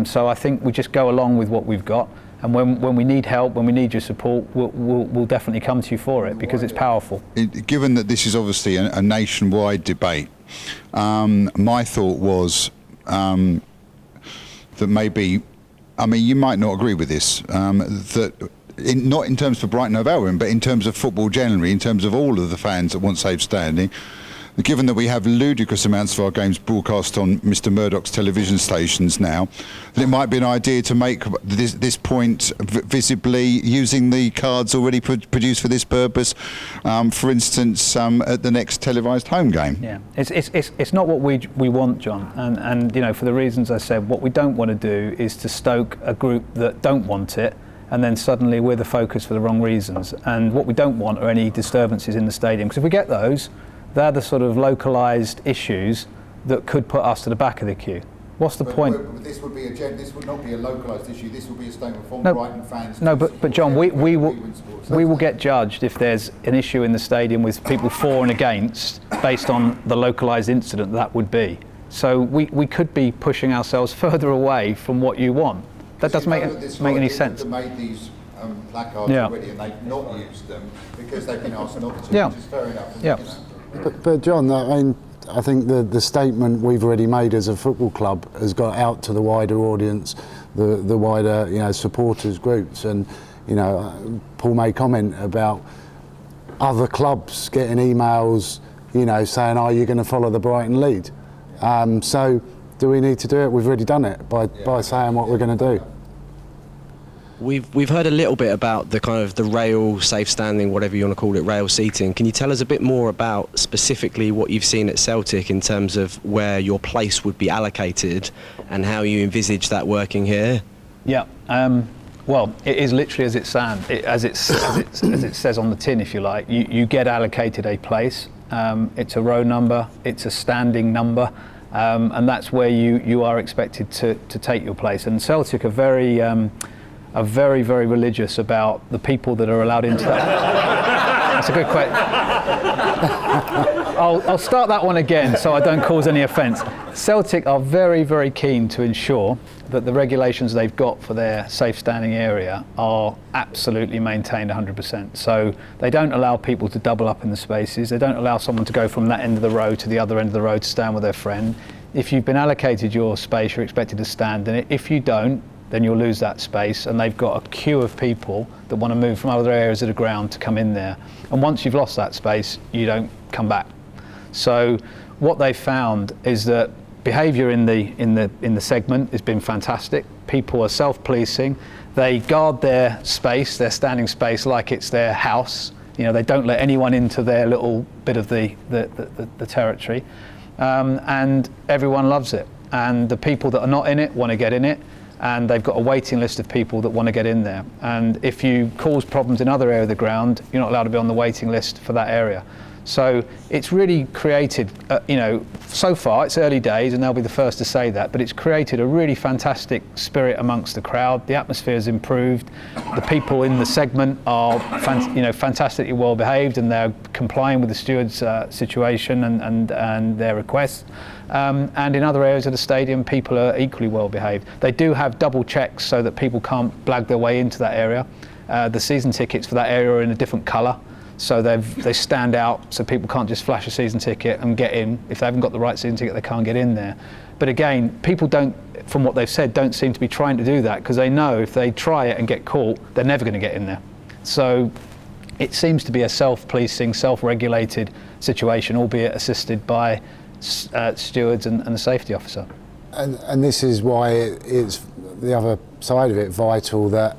so I think we just go along with what we've got, and when we need help, when we need your support, we'll definitely come to you for it, because it's powerful. Given that this is obviously a nationwide debate, my thought was that maybe, I mean, you might not agree with this, that not in terms of Brighton Hove Albion, but in terms of football generally, in terms of all of the fans that want safe standing, given that we have ludicrous amounts of our games broadcast on Mr. Murdoch's television stations now, that it might be an idea to make this point visibly, using the cards already produced for this purpose, for instance, at the next televised home game. Yeah, it's not what we want, John, and you know, for the reasons I said, what we don't want to do is to stoke a group that don't want it, and then suddenly we're the focus for the wrong reasons. And what we don't want are any disturbances in the stadium, because if we get those, they're the sort of localised issues that could put us to the back of the queue. What's the point? This would not be a localised issue. This would be a statement from No, Brighton fans. No, but John, we will get judged if there's an issue in the stadium with people for and against, based on the localised incident that would be. So we could be pushing ourselves further away from what you want. That doesn't make any sense. They've made these placards already and they've not used them because they've been asked not to, which is fair enough. Yeah. But John, I think the statement we've already made as a football club has got out to the wider audience, the wider supporters groups, and Paul made comment about other clubs getting emails, saying, "Are you going to follow the Brighton lead?" So do we need to do it? We've already done it by saying what we're going to do. We've heard a little bit about the kind of the rail safe standing, whatever you want to call it, rail seating. Can you tell us a bit more about specifically what you've seen at Celtic in terms of where your place would be allocated and how you envisage that working here? Yeah. Well, it is literally as it says on the tin, if you like. You get allocated a place. It's a row number. It's a standing number. And that's where you are expected to take your place. And Celtic are very, very religious about the people that are allowed into that. That's a good question. I'll start that one again so I don't cause any offence. Celtic are very, very keen to ensure that the regulations they've got for their safe standing area are absolutely maintained 100%. So they don't allow people to double up in the spaces. They don't allow someone to go from that end of the row to the other end of the row to stand with their friend. If you've been allocated your space, you're expected to stand in it. If you don't, then you'll lose that space, and they've got a queue of people that want to move from other areas of the ground to come in there. And once you've lost that space, you don't come back. So what they've found is that behaviour in the segment has been fantastic. People are self-policing. They guard their space, their standing space, like it's their house. They don't let anyone into their little bit of the territory, and everyone loves it. And the people that are not in it want to get in it. And they've got a waiting list of people that want to get in there. And if you cause problems in other area of the ground, you're not allowed to be on the waiting list for that area. So it's really created, so far it's early days, and they'll be the first to say that, but it's created a really fantastic spirit amongst the crowd. The atmosphere has improved. The people in the segment are, fantastically well behaved, and they're complying with the stewards' situation and their requests. And in other areas of the stadium, people are equally well behaved. They do have double checks so that people can't blag their way into that area. The season tickets for that area are in a different colour, so they stand out, so people can't just flash a season ticket and get in. If they haven't got the right season ticket, they can't get in there. But again, people don't, from what they've said, don't seem to be trying to do that, because they know if they try it and get caught, they're never going to get in there. So it seems to be a self-policing, self-regulated situation, albeit assisted by stewards and the safety officer. And this is why it's the other side of it vital that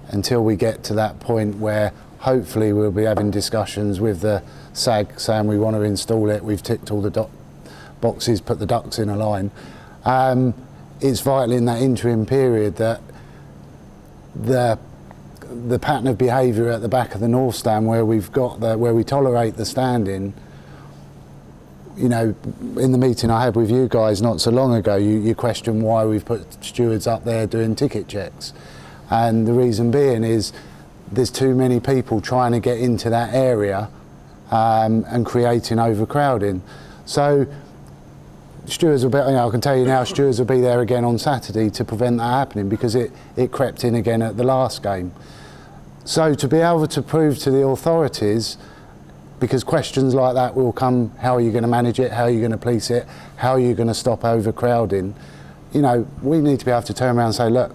until we get to that point where hopefully we'll be having discussions with the SAG saying we want to install it, we've ticked all the boxes, put the ducks in a line. It's vital in that interim period that the pattern of behaviour at the back of the North Stand where where we tolerate the standing. In the meeting I had with you guys not so long ago, you questioned why we've put stewards up there doing ticket checks. And the reason being is there's too many people trying to get into that area and creating overcrowding. So stewards will be, I can tell you now, stewards will be there again on Saturday to prevent that happening, because it crept in again at the last game. So to be able to prove to the authorities, because questions like that will come, how are you going to manage it, how are you going to police it, how are you going to stop overcrowding, we need to be able to turn around and say, look,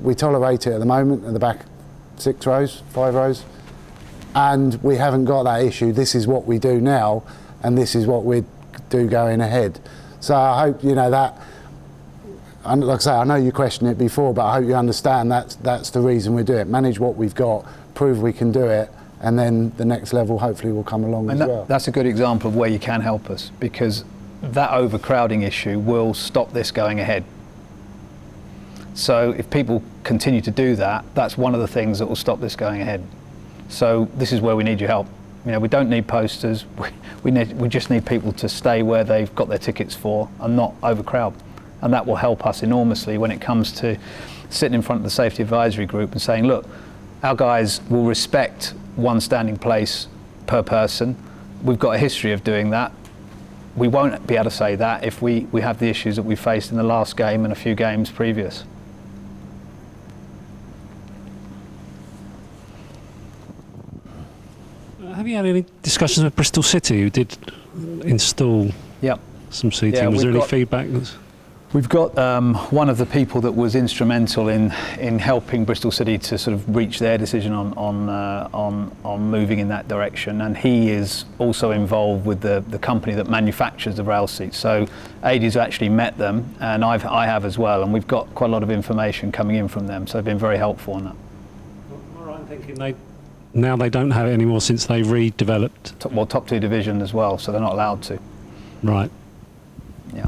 we tolerate it at the moment at the back 5 rows, and we haven't got that issue. This is what we do now, and this is what we do going ahead. So I hope that, and like I say, I know you questioned it before, but I hope you understand that's the reason we do it. Manage what we've got, prove we can do it, and then the next level hopefully will come along as well. That's a good example of where you can help us, because that overcrowding issue will stop this going ahead. So if people continue to do that, that's one of the things that will stop this going ahead. So this is where we need your help. We don't need posters. We just need people to stay where they've got their tickets for and not overcrowd. And that will help us enormously when it comes to sitting in front of the safety advisory group and saying, look, our guys will respect one standing place per person. We've got a history of doing that. we won't be able to say that if we have the issues that we faced in the last game and a few games previous. Have you had any discussions with Bristol City, who did install some seating? Yeah, was there any feedback? We've got one of the people that was instrumental in helping Bristol City to sort of reach their decision on moving in that direction, and he is also involved with the company that manufactures the rail seats. So Adie's actually met them, and I have as well, and we've got quite a lot of information coming in from them, so they've been very helpful on that. Am I right in thinking now they don't have it anymore since they redeveloped? Top 2 division as well, so they're not allowed to. Right. Yeah.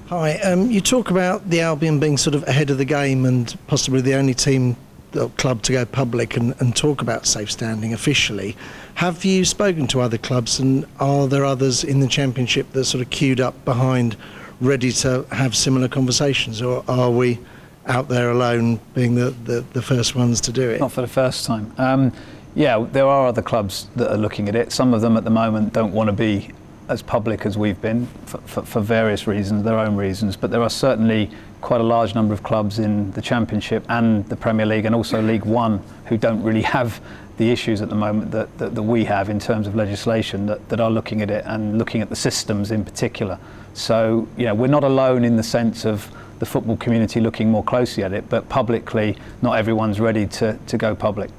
Hi, you talk about the Albion being sort of ahead of the game and possibly the only team or club to go public and talk about safe standing officially. Have you spoken to other clubs, and are there others in the Championship that sort of queued up behind, ready to have similar conversations, or are we out there alone being the first ones to do it? Not for the first time. Yeah, there are other clubs that are looking at it. Some of them at the moment don't want to be as public as we've been for various reasons, their own reasons, but there are certainly quite a large number of clubs in the Championship and the Premier League and also League One who don't really have the issues at the moment that we have in terms of legislation that are looking at it and looking at the systems in particular. So, we're not alone in the sense of the football community looking more closely at it, but publicly, not everyone's ready to go public.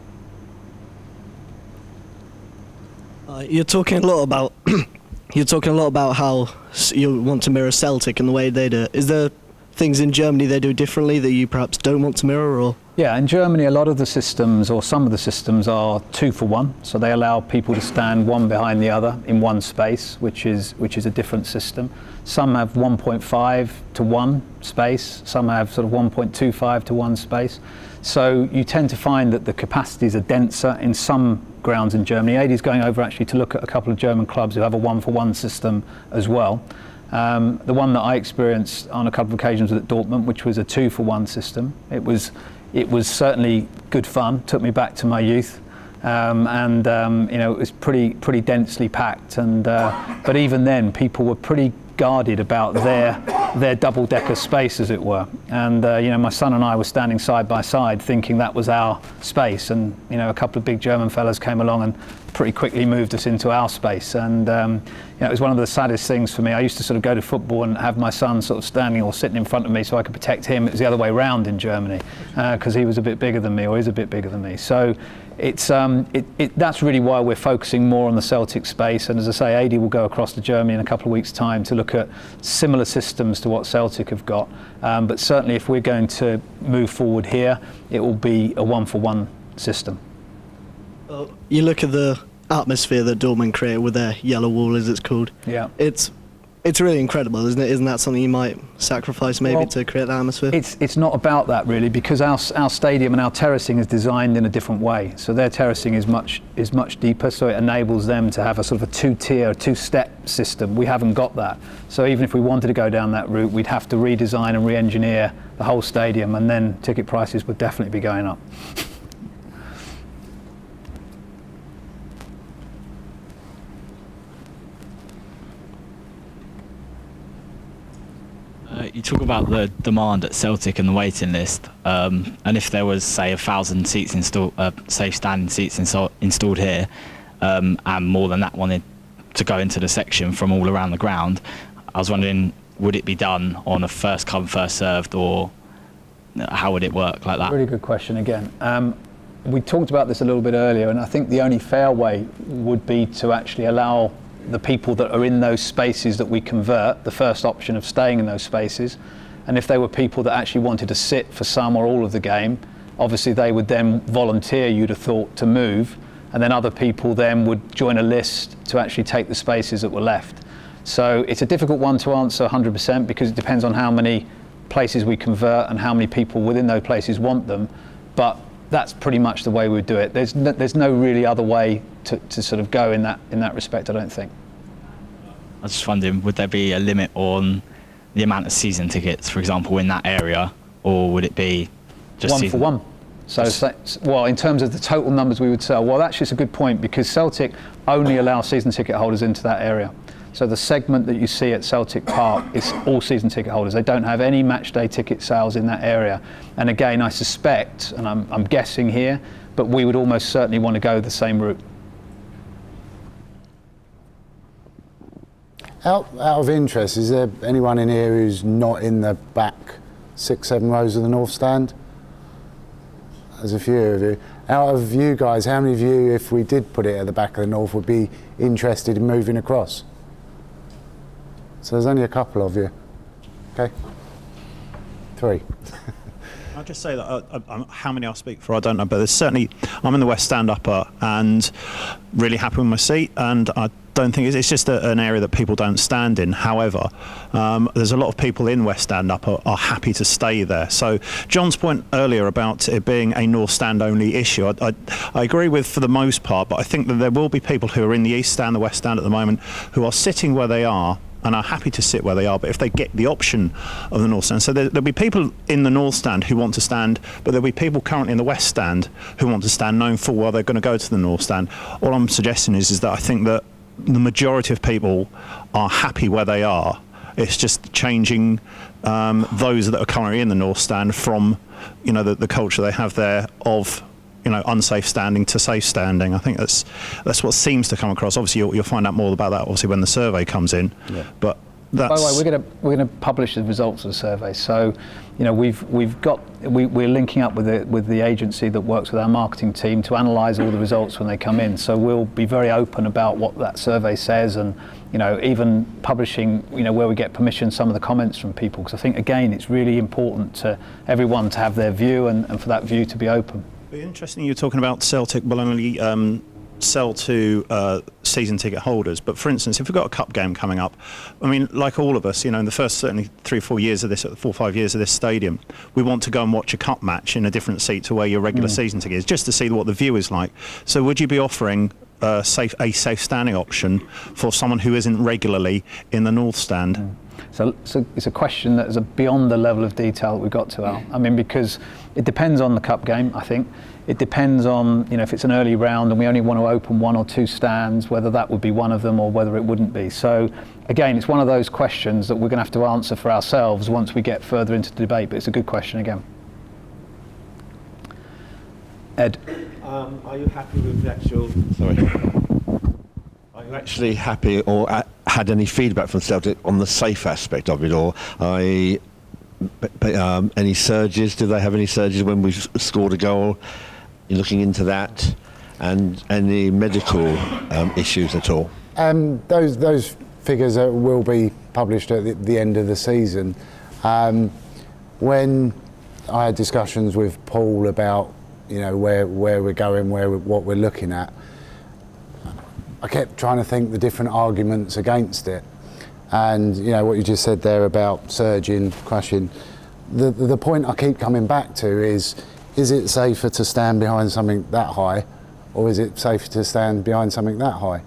You're talking a lot about how you want to mirror Celtic and the way they do it. Is there things in Germany they do differently that you perhaps don't want to mirror, or? Yeah, in Germany a lot of the systems, or some of the systems, are 2 for 1, so they allow people to stand one behind the other in one space, which is a different system. Some have 1.5 to 1 space, some have sort of 1.25 to 1 space. So you tend to find that the capacities are denser in some grounds in Germany. Adie's going over actually to look at a couple of German clubs who have a 1 for 1 system as well. The one that I experienced on a couple of occasions was at Dortmund, which was a 2 for 1 system. It was certainly good fun, took me back to my youth, and it was pretty densely packed, and but even then people were pretty guarded about their double-decker space, as it were. And my son and I were standing side by side thinking that was our space, and a couple of big German fellas came along and pretty quickly moved us into our space. And it was one of the saddest things for me. I used to sort of go to football and have my son sort of standing or sitting in front of me so I could protect him. It was the other way round in Germany, because he was a bit bigger than me, or is a bit bigger than me. So it's that's really why we're focusing more on the Celtic space. And as I say, Adie will go across to Germany in a couple of weeks' time to look at similar systems to what Celtic have got. But certainly if we're going to move forward here, it will be a 1 for 1 system. Well, you look at the atmosphere that Dortmund create with their yellow wall, as it's called. Yeah. It's really incredible, isn't it? Isn't that something you might sacrifice maybe to create that atmosphere? It's not about that really, because our stadium and our terracing is designed in a different way. So their terracing is much deeper, so it enables them to have a sort of a 2-tier, 2-step system. We haven't got that. So even if we wanted to go down that route, we'd have to redesign and re-engineer the whole stadium, and then ticket prices would definitely be going up. You talk about the demand at Celtic and the waiting list, and if there was, say, 1,000 seats safe standing seats installed here, and more than that wanted to go into the section from all around the ground, I was wondering, would it be done on a first come first served, or how would it work like that? Really good question again. We talked about this a little bit earlier, and I think the only fair way would be to actually allow the people that are in those spaces that we convert the first option of staying in those spaces. And if they were people that actually wanted to sit for some or all of the game, obviously they would then volunteer, you'd have thought, to move, and then other people then would join a list to actually take the spaces that were left. So it's a difficult one to answer 100%, because it depends on how many places we convert and how many people within those places want them, but that's pretty much the way we would do it. There's no really other way to sort of go in that respect, I don't think. I was just wondering, would there be a limit on the amount of season tickets, for example, in that area, or would it be Just 1 for 1. So, well, in terms of the total numbers we would sell, well, actually it's a good point because Celtic only allow season ticket holders into that area. So the segment that you see at Celtic Park is all season ticket holders. They don't have any match day ticket sales in that area. And again, I suspect, and I'm guessing here, but we would almost certainly want to go the same route. Out of interest, is there anyone in here who's not in the back 6-7 rows of the North Stand? There's a few of you. Out of you guys, how many of you, if we did put it at the back of the North, would be interested in moving across? So there's only a couple of you. Okay. 3. I'll just say that how many I'll speak for, I don't know, but there's certainly, I'm in the West Stand upper and really happy with my seat, and I don't think it's just an area that people don't stand in. However, there's a lot of people in West Stand upper are happy to stay there. So John's point earlier about it being a North Stand only issue, I agree with for the most part, but I think that there will be people who are in the East Stand, the West Stand at the moment, who are sitting where they are and are happy to sit where they are, but if they get the option of the North Stand. So there'll be people in the North Stand who want to stand, but there'll be people currently in the West Stand who want to stand, knowing full well they're going to go to the North Stand. All I'm suggesting is that I think that the majority of people are happy where they are. It's just changing those that are currently in the North Stand from, the culture they have there of, unsafe standing to safe standing. I think that's what seems to come across. Obviously, you'll find out more about that obviously when the survey comes in. Yeah. But that's... By the way, we're going to publish the results of the survey. So, we're linking up with the agency that works with our marketing team to analyse all the results when they come in. So we'll be very open about what that survey says, and even publishing where we get permission some of the comments from people, because I think again it's really important to everyone to have their view and for that view to be open. It'd be interesting you're talking about Celtic will only sell to season ticket holders, but for instance, if we've got a cup game coming up, I mean, like all of us, in the first certainly 3 or 4 years of this, 4 or 5 years of this stadium, we want to go and watch a cup match in a different seat to where your regular season ticket is, just to see what the view is like. So would you be offering a safe standing option for someone who isn't regularly in the North Stand? So it's a question that is beyond the level of detail that we've got to, Al. I mean, because it depends on the cup game, I think. It depends on, if it's an early round and we only want to open 1 or 2 stands, whether that would be one of them or whether it wouldn't be. So again, it's one of those questions that we're going to have to answer for ourselves once we get further into the debate, but it's a good question again. Ed? Are you happy with the actual... Are you actually happy or had any feedback from Celtic on the safe aspect of it all? Any surges? Do they have any surges when we've scored a goal? You're looking into that, and any medical issues at all? Those figures will be published at the end of the season. When I had discussions with Paul about where we're going, what we're looking at, I kept trying to think the different arguments against it, and what you just said there about surging, crushing. The point I keep coming back to is it safer to stand behind something that high, or is it safer to stand behind something that high?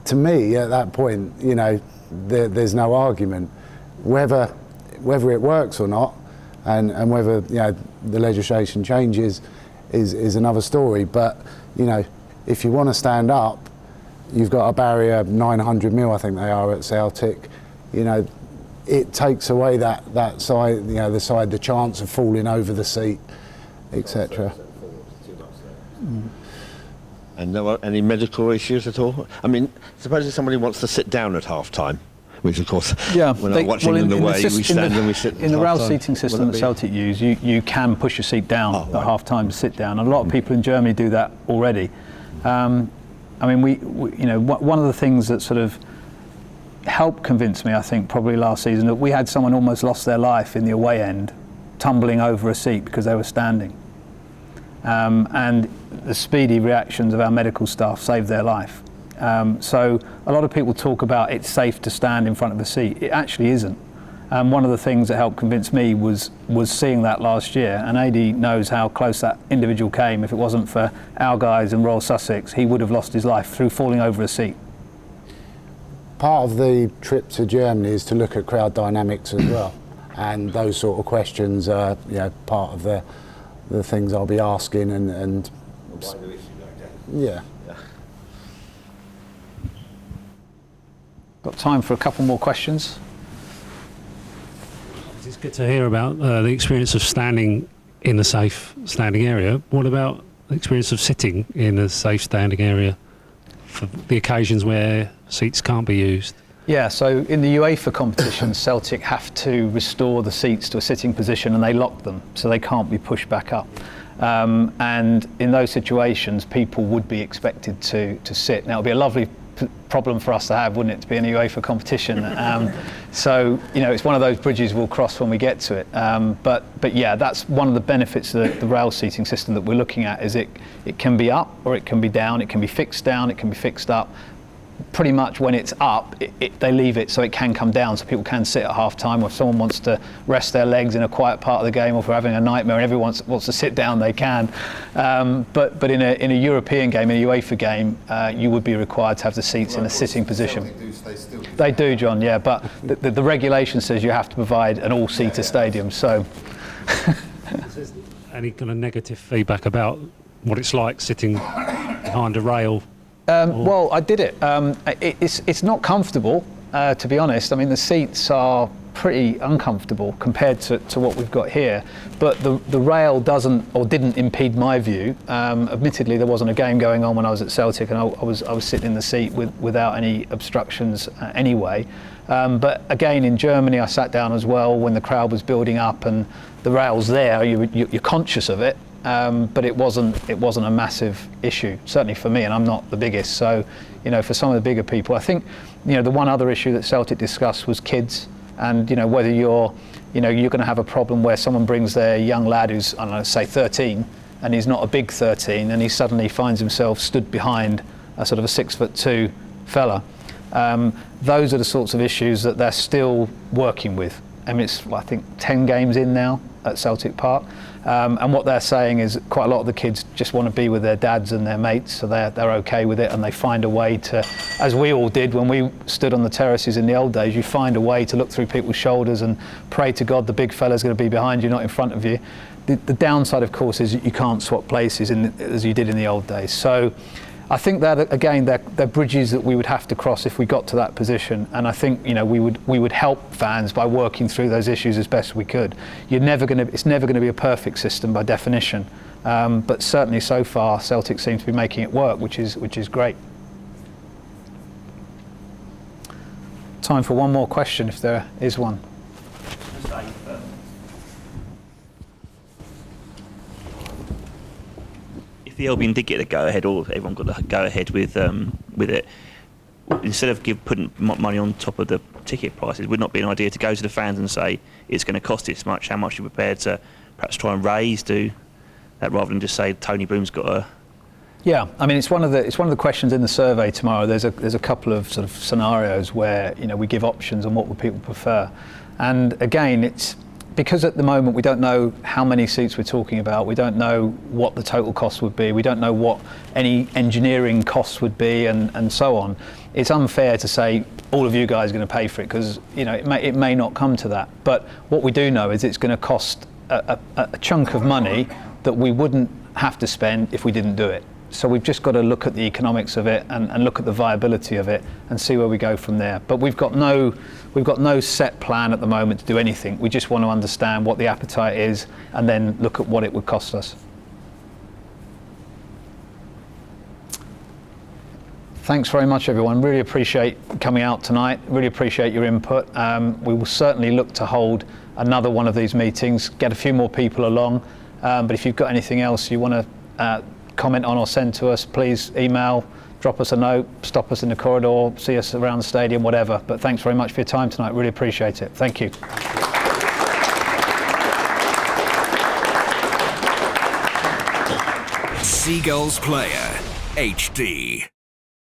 To me, at that point, there's no argument. Whether it works or not, and whether the legislation changes is another story. But if you want to stand up, you've got a barrier 900 mil, I think they are at Celtic. It takes away that side, the chance of falling over the seat, etc. And there any medical issues at all? I mean, supposing somebody wants to sit down at half time, which of course, we're not watching them away, we stand and we sit. In the rail seating system that Celtic use, you can push your seat down at half time to sit down. And a lot of people in Germany do that already. I mean, we one of the things that sort of helped convince me, I think, probably last season, that we had someone almost lost their life in the away end, tumbling over a seat because they were standing. And the speedy reactions of our medical staff saved their life. So a lot of people talk about it's safe to stand in front of a seat. It actually isn't. One of the things that helped convince me was seeing that last year, and AD knows how close that individual came. If it wasn't for our guys in Royal Sussex, he would have lost his life through falling over a seat. Part of the trip to Germany is to look at crowd dynamics as well, and those sort of questions are part of the things I'll be asking and yeah. Got time for a couple more questions. It's good to hear about the experience of standing in a safe standing area. What about the experience of sitting in a safe standing area for the occasions where seats can't be used? Yeah, so in the UEFA competitions, Celtic have to restore the seats to a sitting position and they lock them, so they can't be pushed back up. And in those situations, people would be expected to sit. Now, it would be a lovely problem for us to have, wouldn't it, to be in a UEFA competition? So, it's one of those bridges we'll cross when we get to it. But yeah, that's one of the benefits of the rail seating system that we're looking at, is it can be up or it can be down, it can be fixed down, it can be fixed up. Pretty much when it's up, they leave it so it can come down, so people can sit at half time, or if someone wants to rest their legs in a quiet part of the game, or if we're having a nightmare and everyone wants to sit down, they can. But in a European game, in a UEFA game, you would be required to have the seats in a sitting position. They do, John, yeah, but the regulation says you have to provide an all-seater stadium, so... Any kind of negative feedback about what it's like sitting behind a rail? Well, I did it. It's not comfortable, to be honest. I mean, the seats are pretty uncomfortable compared to what we've got here. But the rail didn't impede my view. Admittedly, there wasn't a game going on when I was at Celtic, and I was sitting in the seat without any obstructions anyway. But again, in Germany, I sat down as well when the crowd was building up, and the rail's there. You're conscious of it. But it wasn't a massive issue, certainly for me, and I'm not the biggest. So, for some of the bigger people, I think, the one other issue that Celtic discussed was kids, and whether you're going to have a problem where someone brings their young lad who's, I don't know, say 13, and he's not a big 13, and he suddenly finds himself stood behind a sort of a 6'2" fella. Those are the sorts of issues that they're still working with. I mean, it's, I think, 10 games in now at Celtic Park. And what they're saying is quite a lot of the kids just want to be with their dads and their mates, so they're okay with it, and they find a way to, as we all did when we stood on the terraces in the old days, you find a way to look through people's shoulders and pray to God the big fella's going to be behind you, not in front of you. The downside, of course, is you can't swap places as you did in the old days. So I think that, again, they're bridges that we would have to cross if we got to that position, and I think we would help fans by working through those issues as best we could. It's never going to be a perfect system by definition, but certainly so far Celtic seem to be making it work, which is great. Time for one more question, if there is one. If the Albion did get a go-ahead, or everyone got a go-ahead with it, instead of putting money on top of the ticket prices, would not be an idea to go to the fans and say it's going to cost this much, how much you're prepared to perhaps try and raise, do that, rather than just say Tony Bloom's got a... Yeah, I mean, it's one of the questions in the survey tomorrow. There's a couple of sort of scenarios where we give options on what would people prefer, and again, it's because at the moment we don't know how many seats we're talking about, we don't know what the total cost would be, we don't know what any engineering costs would be, and so on. It's unfair to say all of you guys are going to pay for it, because it may not come to that. But what we do know is it's going to cost a chunk of money that we wouldn't have to spend if we didn't do it. So we've just got to look at the economics of it and look at the viability of it and see where we go from there. But we've got no set plan at the moment to do anything. We just want to understand what the appetite is and then look at what it would cost us. Thanks very much, everyone. Really appreciate coming out tonight. Really appreciate your input. We will certainly look to hold another one of these meetings, get a few more people along. But if you've got anything else you want to comment on or send to us, please email, drop us a note, stop us in the corridor, see us around the stadium, whatever. But thanks very much for your time tonight. Really appreciate it. Thank you. Seagulls Player HD.